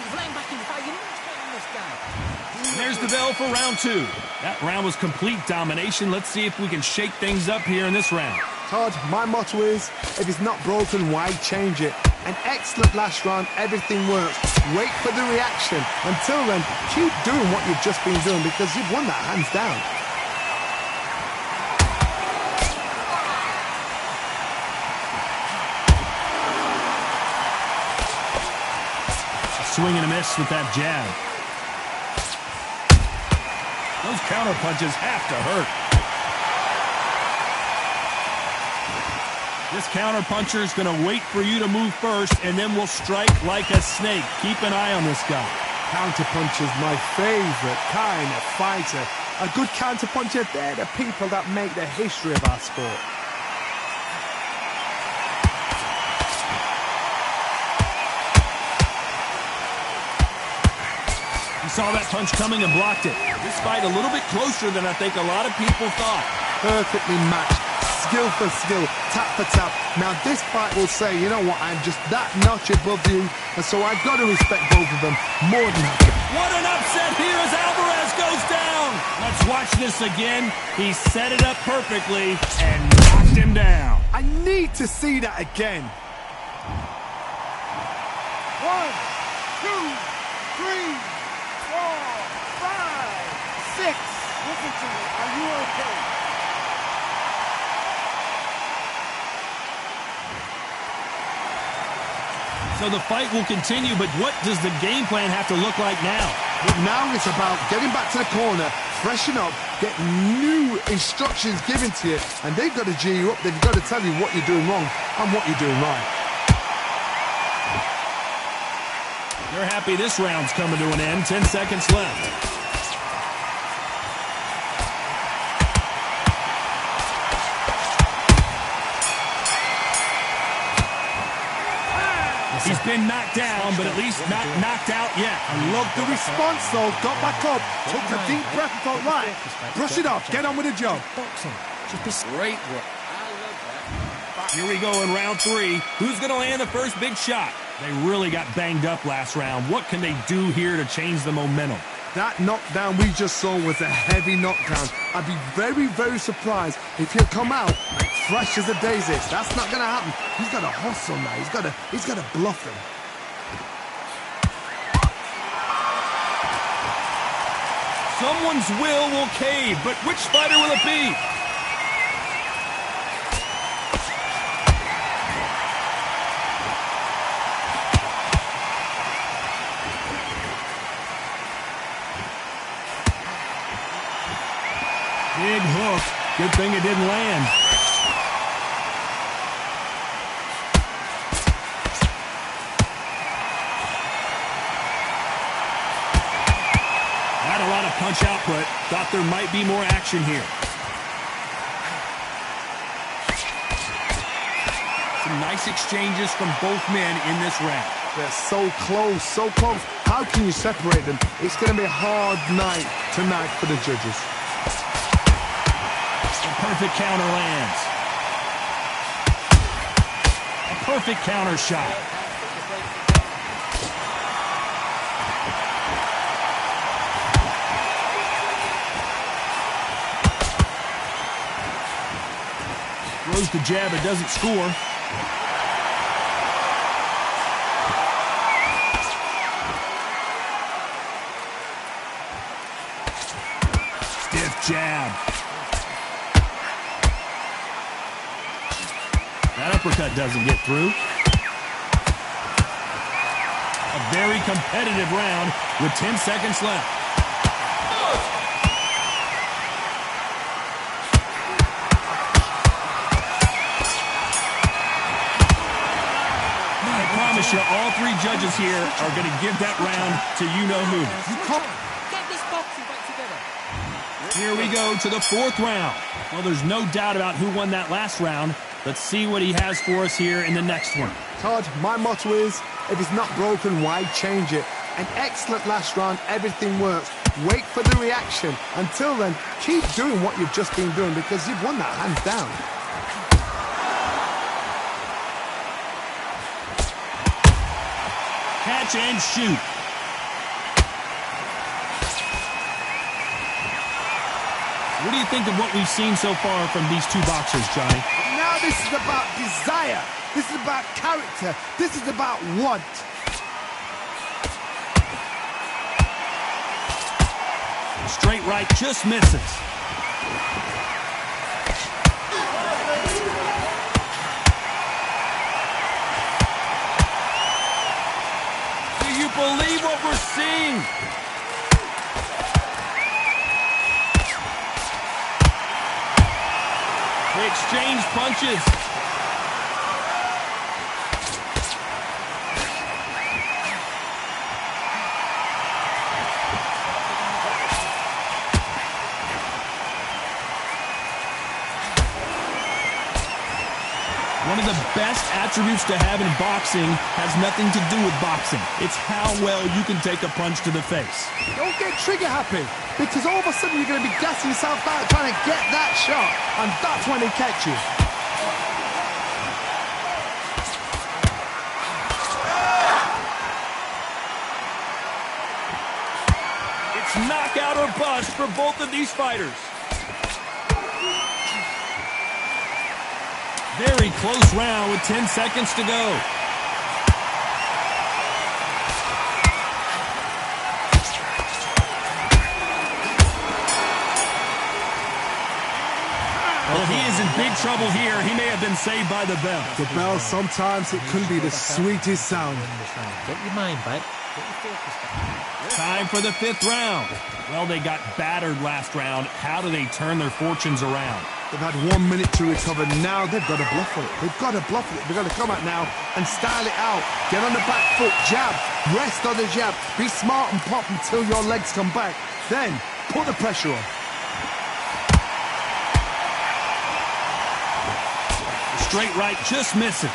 There's the bell for round 2. That round was complete domination. Let's see if we can shake things up here in this round. Todd, my motto is, if it's not broken, why change it? An excellent last round, everything works. Wait for the reaction. Until then, keep doing what you've just been doing, because you've won that hands down. Swing and a miss with that jab. Those counter punches have to hurt. This counter puncher is going to wait for you to move first, and then will strike like a snake. Keep an eye on this guy. Counter puncher's my favorite kind of fighter. A good counter puncher, they're the people that make the history of our sport. Saw that punch coming and blocked it. This fight a little bit closer than I think a lot of people thought. Perfectly matched, skill for skill, tap for tap. Now this fight will say, you know what, I'm just that notch above you, and so I've got to respect both of them more than happy. What an upset here as Alvarez goes down. Let's watch this again. He set it up perfectly and knocked him down. I need to see that again. 1, 2, 3. 4, 5, 6. Listen to me. Are you okay? So the fight will continue, but what does the game plan have to look like now? But now it's about getting back to the corner, freshen up, get new instructions given to you, and they've got to G you up. They've got to tell you what you're doing wrong and what you're doing right. They're happy this round's coming to an end. 10 seconds left. He's been knocked down, but at least not knocked out yet. I love the response, though. Got back up, took a deep breath and thought, right, brush it off, get on with the job. Great work. I love that. Here we go in round 3. Who's going to land the first big shot? They really got banged up last round. What can they do here to change the momentum? That knockdown we just saw was a heavy knockdown. I'd be very, very surprised if he'll come out fresh as a daisy. That's not going to happen. He's got to hustle now. He's got to bluff him. Someone's will cave, but which fighter will it be? Big hook. Good thing it didn't land. Not a lot of punch output. Thought there might be more action here. Some nice exchanges from both men in this round. They're so close, so close. How can you separate them? It's going to be a hard night tonight for the judges. Perfect counter lands. A perfect counter shot. Throws the jab, it doesn't score. Stiff jab. That uppercut doesn't get through. A very competitive round with 10 seconds left. I promise you, all 3 judges here are going to give that round to you-know-who. Get this boxing back together. Here we go to the 4th round. Well, there's no doubt about who won that last round. Let's see what he has for us here in the next one. Todd, my motto is, if it's not broken, why change it? An excellent last round, everything works. Wait for the reaction. Until then, keep doing what you've just been doing, because you've won that hands down. Catch and shoot. What do you think of what we've seen so far from these two boxers, Johnny? Now this is about desire. This is about character. This is about want. Straight right just misses. Do you believe what we're seeing? They exchange punches. One of the best attributes to have in boxing has nothing to do with boxing. It's how well you can take a punch to the face. Don't get trigger happy, because all of a sudden you're going to be gassing yourself out trying to get that shot, and that's when they catch you. It's knockout or bust for both of these fighters. Very close round with 10 seconds to go. Well, he is in big trouble here. He may have been saved by the bell. The bell, sometimes it can be the sweetest sound. Get your mind back. Get your focus back. Time for the fifth round. Well, they got battered last round. How do they turn their fortunes around? They've had 1 minute to recover. Now they've got to bluff it. They've got to bluff it. They've got to come out now and style it out. Get on the back foot, jab, rest on the jab. Be smart and pop until your legs come back. Then put the pressure on. Straight right just misses.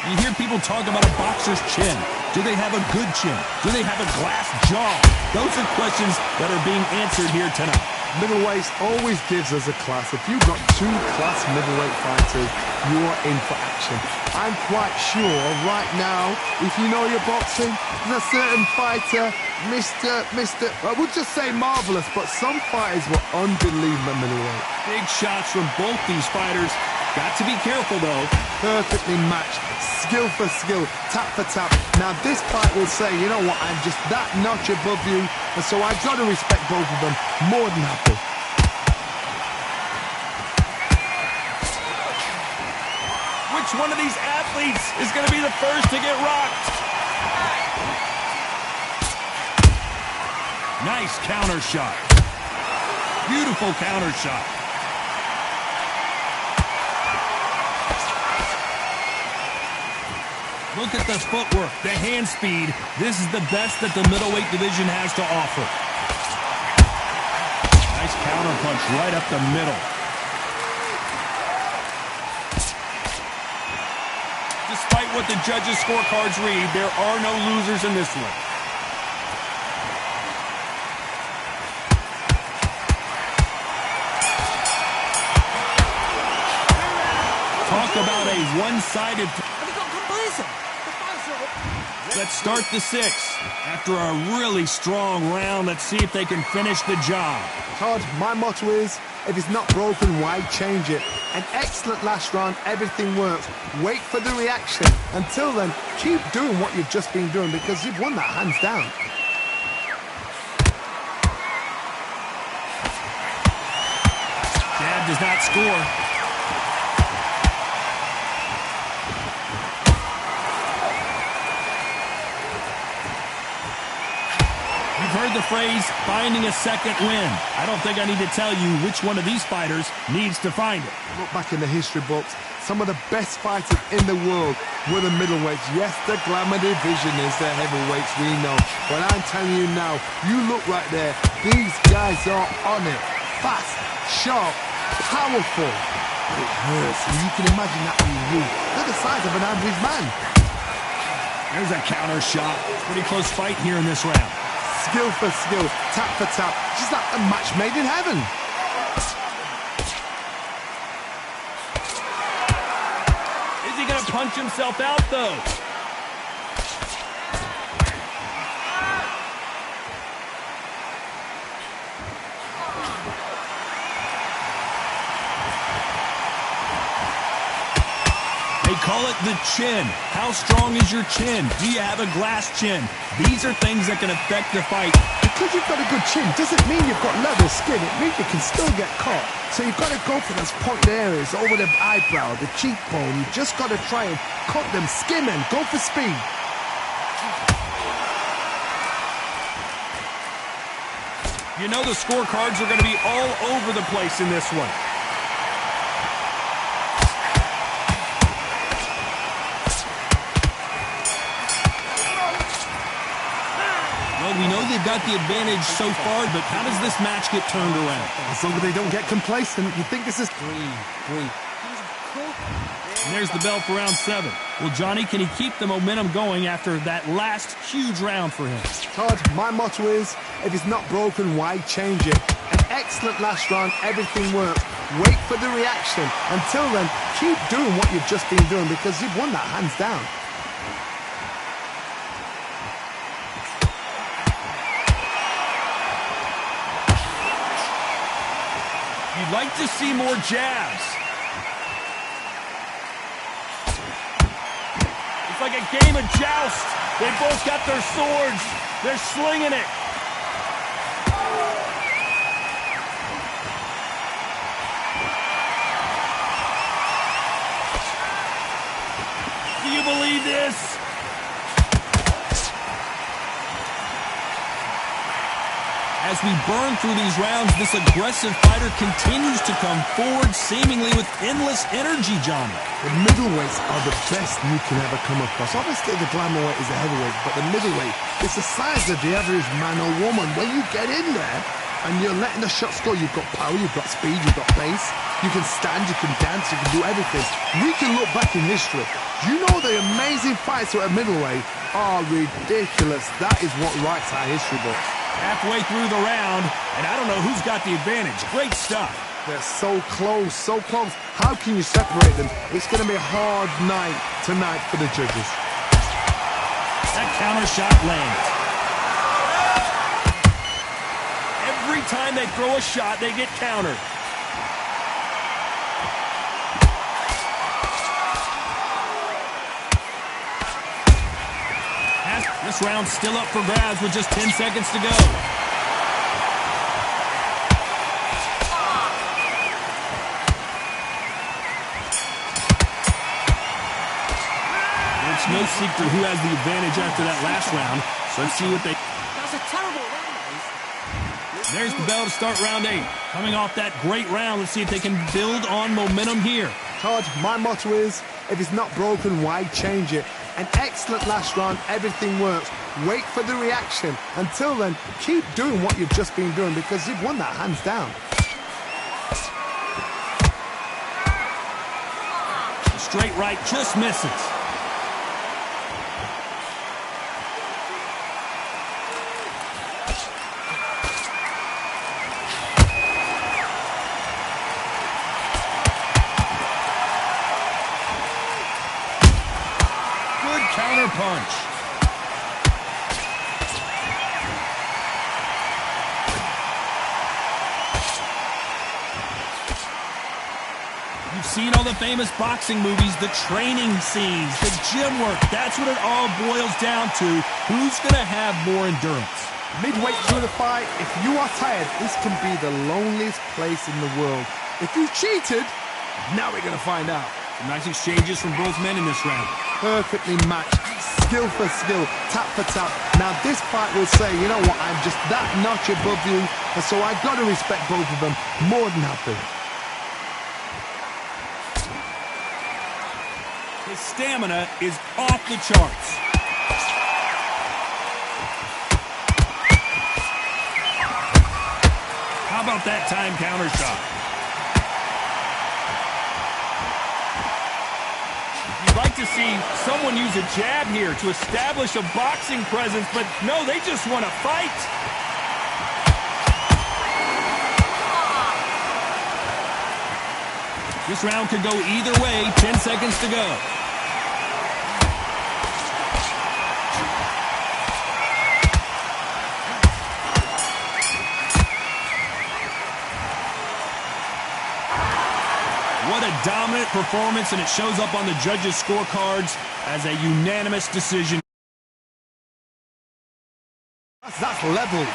You hear people talk about a boxer's chin. Do they have a good chin? Do they have a glass jaw? Those are questions that are being answered here tonight. Middleweight always gives us a class. If you've got two class middleweight fighters, you are in for action. I'm quite sure right now, if you know your boxing, there's a certain fighter, I would just say marvelous, but some fighters were unbelievable middleweight. Big shots from both these fighters. Got to be careful, though. Perfectly matched, skill for skill, tap for tap. Now this fight will say, you know what, I'm just that notch above you, and so I've got to respect both of them more than happy. Which one of these athletes is going to be the first to get rocked? Nice counter shot. Beautiful counter shot. Look at the footwork, the hand speed. This is the best that the middleweight division has to offer. Nice counter punch right up the middle. Despite what the judges' scorecards read, there are no losers in this one. Talk about a one-sided... Let's start the sixth. After a really strong round, let's see if they can finish the job. Todd, my motto is, if it's not broken, why change it? An excellent last round, everything works. Wait for the reaction. Until then, keep doing what you've just been doing because you've won that hands down. Jab does not score. You've heard the phrase, finding a second win. I don't think I need to tell you which one of these fighters needs to find it. Look back in the history books. Some of the best fighters in the world were the middleweights. Yes, the glamour division is the heavyweights, we know. But I'm telling you now, you look right there. These guys are on it. Fast, sharp, powerful. But it hurts. And you can imagine that being you. They're the size of an average man. There's a counter shot. Pretty close fight here in this round. skill for skill, tap for tap. Just like a match made in heaven. Is he going to punch himself out, though? They call it the chin. How strong is your chin? Do you have a glass chin? These are things that can affect the fight. Because you've got a good chin doesn't mean you've got leather skin. It means you can still get caught. So you've got to go for those pointed areas over the eyebrow, the cheekbone. You've just got to try and cut them, skim them, go for speed. You know the scorecards are going to be all over the place in this one. Well, we know they've got the advantage so far, but how does this match get turned around? As long as they don't get complacent, you think this is... Breathe. And there's the bell for round 7. Well, Johnny, can he keep the momentum going after that last huge round for him? Todd, my motto is, if it's not broken, why change it? An excellent last round, everything works. Wait for the reaction. Until then, keep doing what you've just been doing because you've won that hands down. You'd like to see more jabs. It's like a game of joust. They both got their swords. They're slinging it. Do you believe this? As we burn through these rounds, this aggressive fighter continues to come forward, seemingly with endless energy, Johnny. The middleweights are the best you can ever come across. Obviously, the glamour weight is the heavyweight, but the middleweight is the size of the average man or woman. When you get in there and you're letting the shots go, you've got power, you've got speed, you've got pace. You can stand, you can dance, you can do everything. We can look back in history. You know the amazing fights at middleweight are ridiculous. That is what writes our history books. Halfway through the round, and I don't know who's got the advantage. Great stuff. They're so close, so close. How can you separate them? It's going to be a hard night tonight for the judges. That counter shot lands. Every time they throw a shot, they get countered. This round's still up for grabs with just 10 seconds to go. It's no secret who has the advantage after that last round. So let's see what they... That was a terrible round. There's the bell to start round 8. Coming off that great round, let's see if they can build on momentum here. Todd, my motto is, if it's not broken, why change it? An excellent last round, everything works. Wait for the reaction. Until then, keep doing what you've just been doing because you've won that hands down. Straight right just misses. Counter punch. You've seen all the famous boxing movies, the training scenes, the gym work. That's what it all boils down to. Who's going to have more endurance? Midway through the fight, if you are tired, this can be the loneliest place in the world. If you cheated, now we're going to find out. Some nice exchanges from both men in this round. Perfectly matched, skill for skill, tap for tap. Now this fight will say, you know what, I'm just that notch above you, and so I've got to respect both of them more than happy. His stamina is off the charts. How about that time counter shot? You'd like like to see someone use a jab here to establish a boxing presence, but no, they just want to fight. This round could go either way. 10 seconds to go. What a dominant performance, and it shows up on the judges' scorecards as a unanimous decision. That's levels.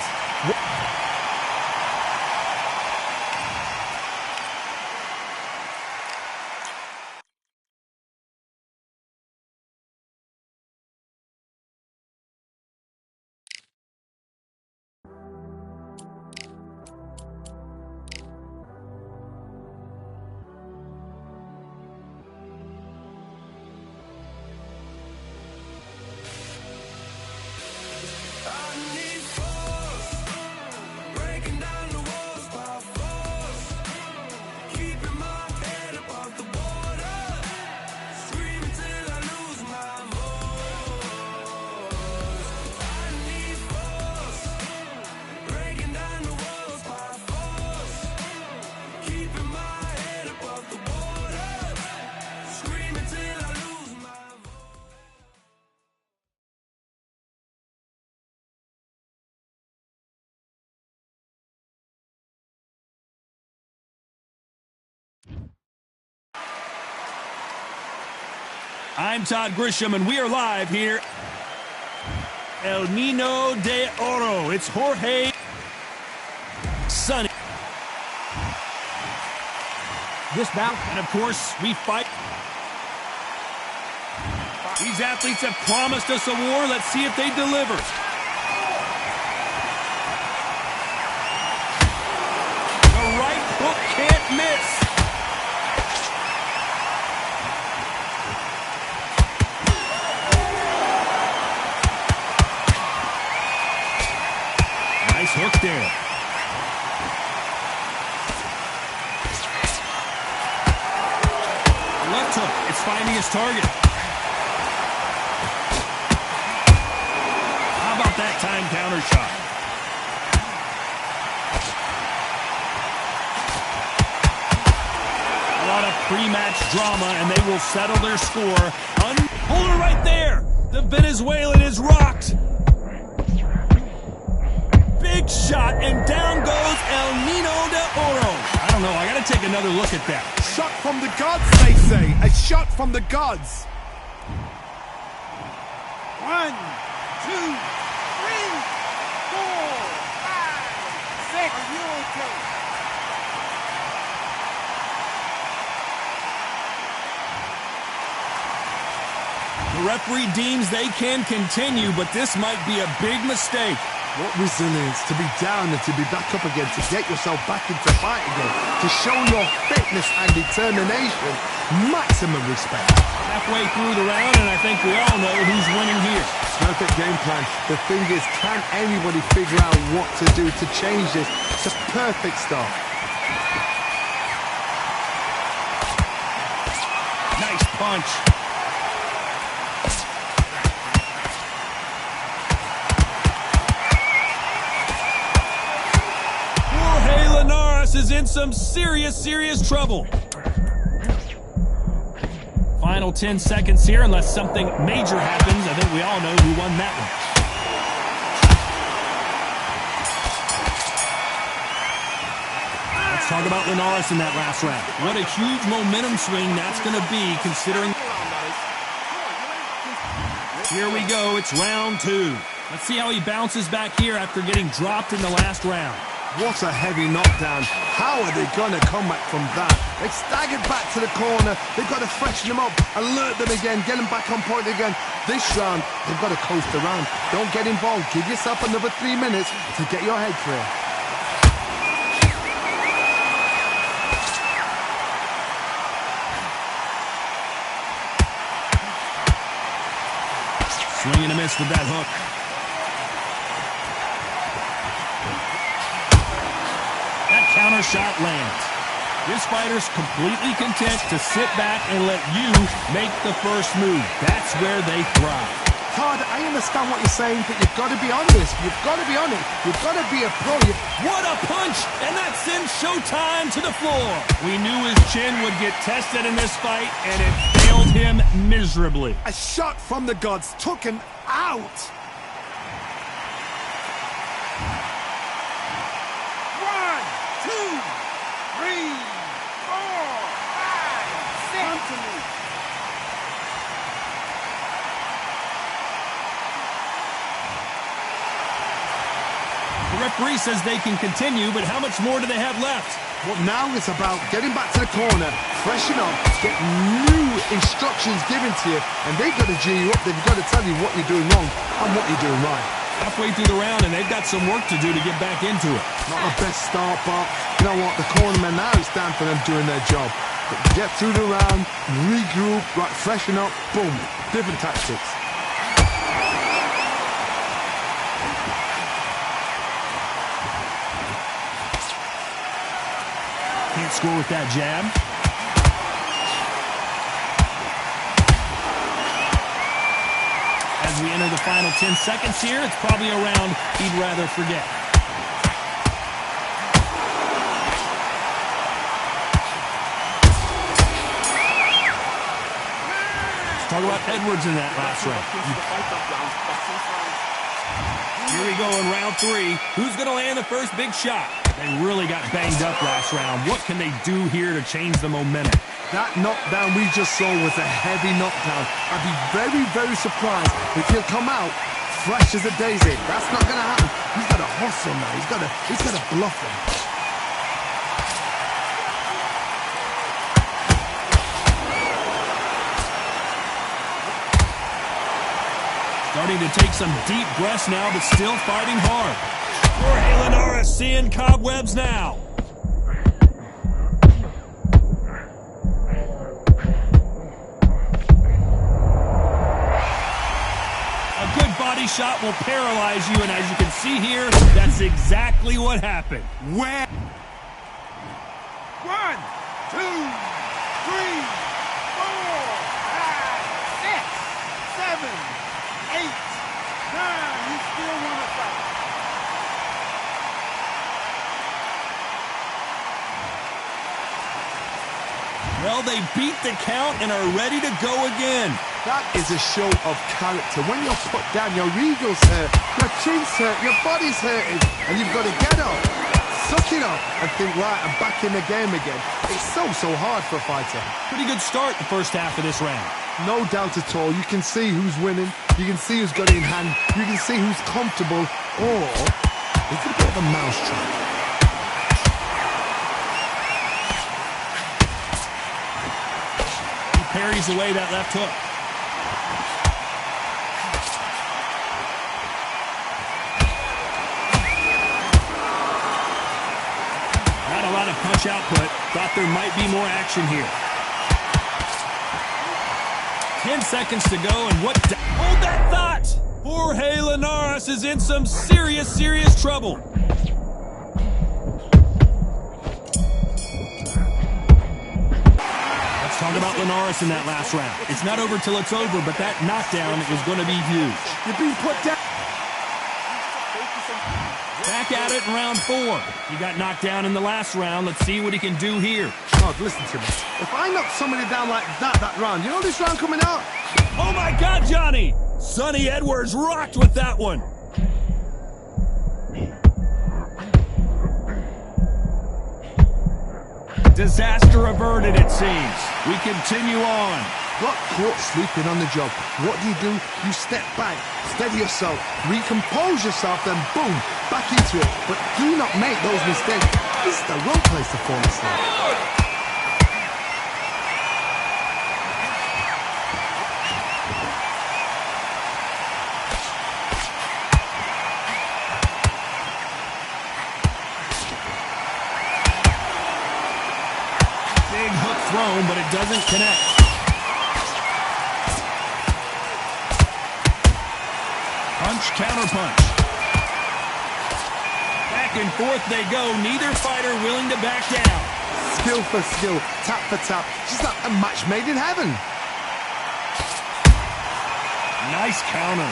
I'm Todd Grisham, and we are live here. El Nino de Oro. It's Jorge Sonny. This bout, and of course, we fight. These athletes have promised us a war. Let's see if they deliver. The right hook can't miss. Nice hook there. Left hook. It's finding his target. How about that time counter shot? A lot of pre-match drama, and they will settle their score. Hold her right there. The Venezuelan is rocked. Big shot, and down goes El Nino de Oro. I don't know. I got to take another look at that. Shot from the gods, they say. A shot from the gods. 1, 2, 3, 4, 5, 6. Are you okay? The referee deems they can continue, but this might be a big mistake. What resilience to be down and to be back up again, to get yourself back into fight again, to show your fitness and determination. Maximum respect. Halfway through the round, and I think we all know who's winning here. Perfect game plan. The thing is, can anybody figure out what to do to change this? It's perfect stuff. Nice punch. Is in some serious trouble. Final 10 seconds here, unless something major happens. I think we all know who won that one. Let's talk about Linares in that last round. What a huge momentum swing that's going to be, considering... Here we go, it's round 2. Let's see how he bounces back here after getting dropped in the last round. What a heavy knockdown. How are they going to come back from that? They staggered back to the corner. They've got to freshen them up, alert them again, get them back on point again. This round, they've got to coast around. Don't get involved. Give yourself another 3 minutes to get your head clear. Swing and a miss with that hook. Counter shot lands. This fighter's completely content to sit back and let you make the first move. That's where they thrive. Todd, I understand what you're saying, but you've got to be on this. You've got to be on it. You've got to be a pro. What a punch! And that sends Showtime to the floor. We knew his chin would get tested in this fight, and it failed him miserably. A shot from the gods took him out. 1, 2, 3, 4, 5, 6. Come to me. The referee says they can continue, but how much more do they have left? Well, now it's about getting back to the corner, freshen up, get new instructions given to you, and they've got to G you up. They've got to tell you what you're doing wrong and what you're doing right. Halfway through the round, and they've got some work to do to get back into it. Not the best start, but you know what? The cornermen now, it's time for them doing their job. Get through the round, regroup, right, freshen up, boom, different tactics. Can't score with that jab. As we enter the final 10 seconds here, it's probably a round he'd rather forget. Let's talk about Edwards in that last round. Here we go in round 3. Who's going to land the first big shot? They really got banged up last round. What can they do here to change the momentum? That knockdown we just saw was a heavy knockdown. I'd be very, very surprised if he'll come out fresh as a daisy. That's not going to happen. He's got to hustle now. He's got to bluff him. Starting to take some deep breaths now, but still fighting hard. Jorge Linares seeing cobwebs now. A good body shot will paralyze you, and as you can see here, that's exactly what happened. Where? 1, 2, 3, 4, 5, 6, 7, 8, 9. You still want to fight. Well, they beat the count and are ready to go again. That is a show of character. When you're put down, your ego's hurt, your chin's hurt, your body's hurting, and you've got to get up, suck it up, and think, right, I'm back in the game again. It's so hard for a fighter. Pretty good start the first half of this round. No doubt at all. You can see who's winning. You can see who's got it in hand. You can see who's comfortable. Or it's a bit of a mousetrap. Parries away that left hook. Not a lot of punch output. Thought there might be more action here. 10 seconds to go, and what? Hold that thought! Jorge Linares is in some serious trouble. Talk about Linares in that last round. It's not over till it's over, but that knockdown is going to be huge. You're being put down. Back at it in round 4. He got knocked down in the last round. Let's see what he can do here. God, listen to me. If I knock somebody down like that round, you know this round coming out? Oh my God, Johnny! Sonny Edwards rocked with that one. Disaster averted, it seems. We continue on. Got caught sleeping on the job. What do? You step back, steady yourself, recompose yourself, then boom, back into it. But do not make those mistakes. This is the wrong place to fall asleep. Thrown, but it doesn't connect. Punch, counter punch. Back and forth they go. Neither fighter willing to back down. skill for skill, tap for tap. She's like a match made in heaven. Nice counter.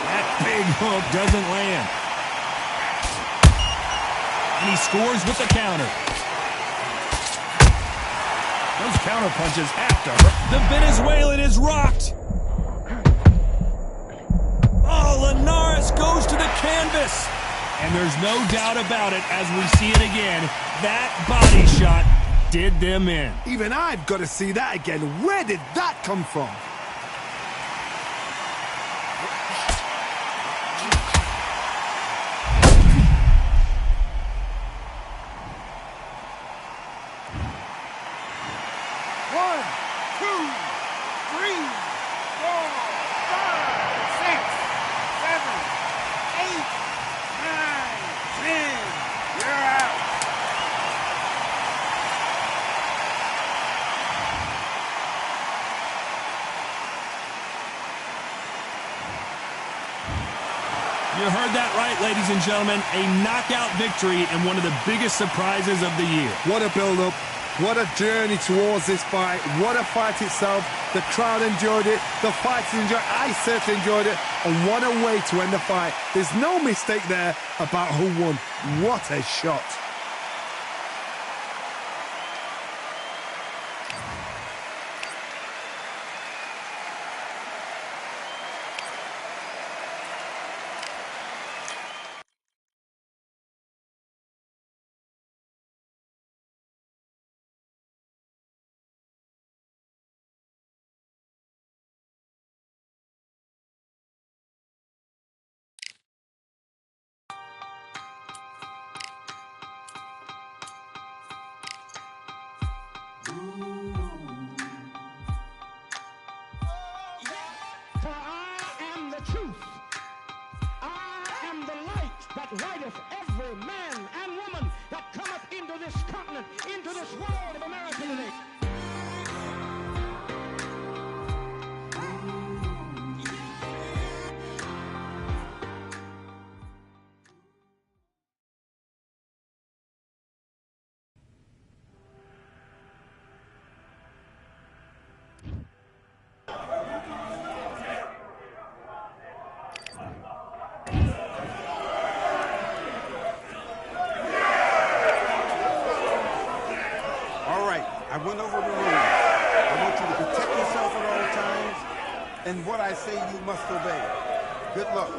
That big hook doesn't land. And he scores with the counter. Those counter punches have to hurt. The Venezuelan is rocked. Oh, Linares goes to the canvas. And there's no doubt about it as we see it again. That body shot did them in. Even I've got to see that again. Where did that come from? One, two, three, 4, 5, 6, 7, 8, 9, 10. You're out. You heard that right, ladies and gentlemen. A knockout victory and one of the biggest surprises of the year. What a build-up. What a journey towards this fight. What a fight itself. The crowd enjoyed it. The fighters enjoyed it. I certainly enjoyed it. And what a way to end the fight. There's no mistake there about who won. What a shot. For I am the truth. I am the light that lighteth every man and woman that cometh into this continent, into this world of America today. I went over the rules. I want you to protect yourself at all times, and what I say you must obey. Good luck.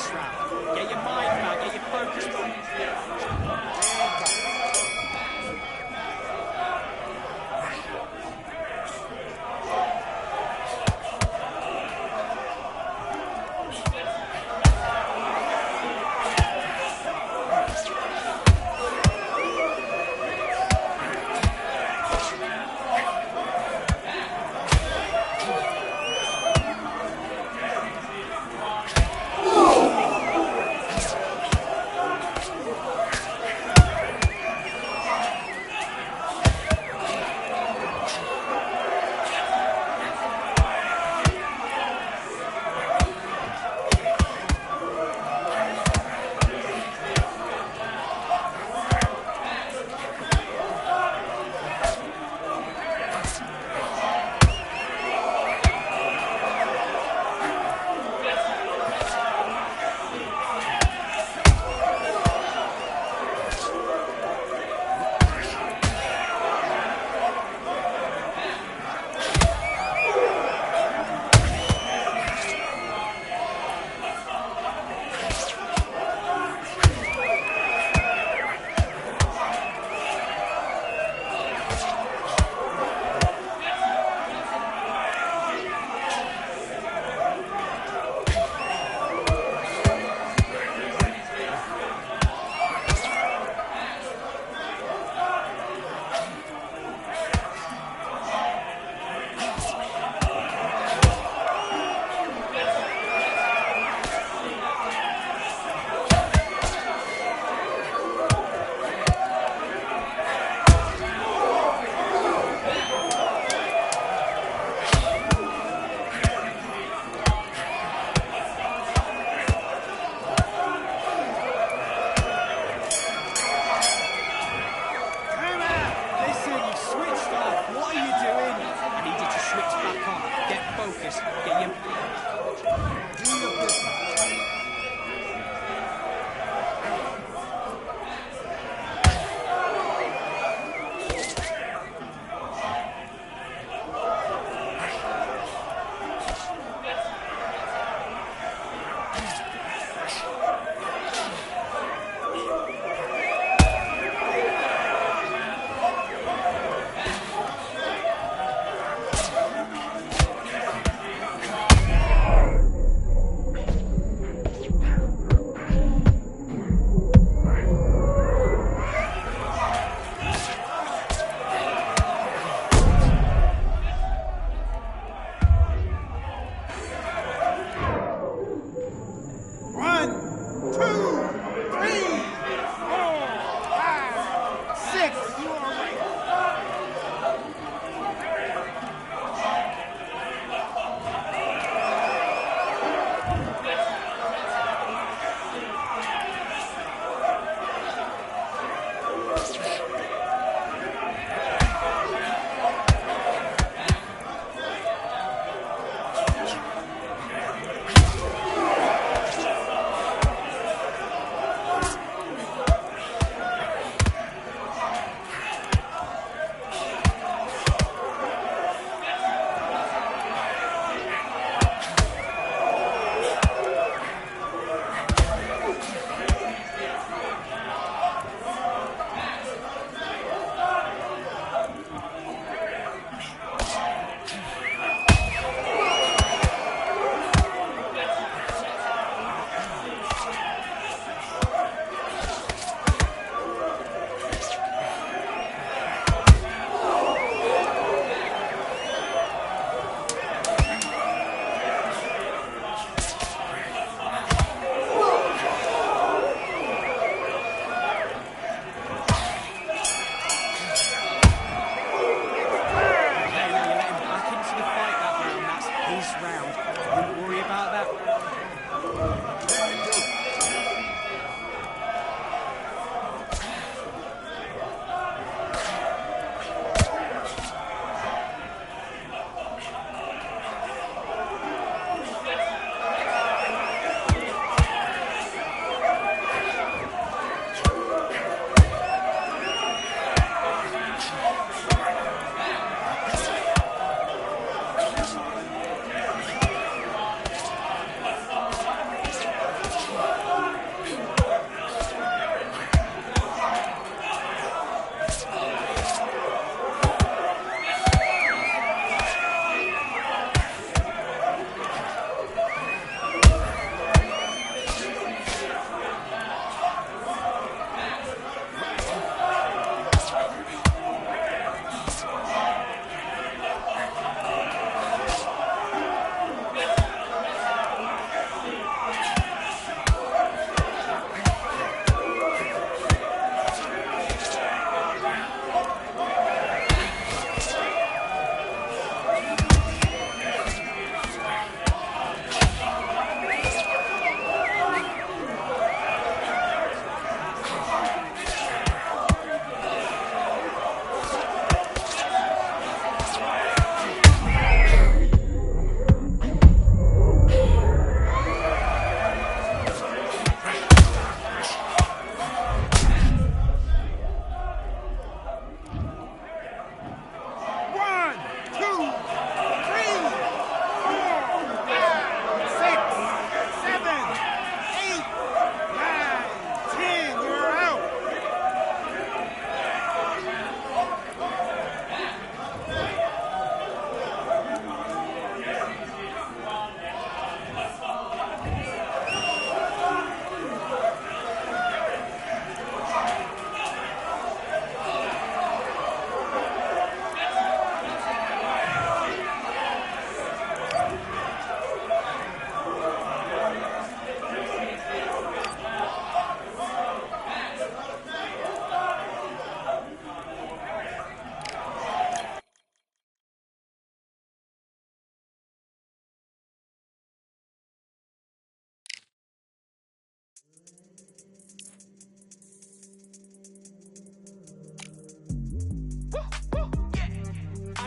this round. Get your mind back, get your focus back.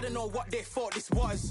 don't know what they thought this was.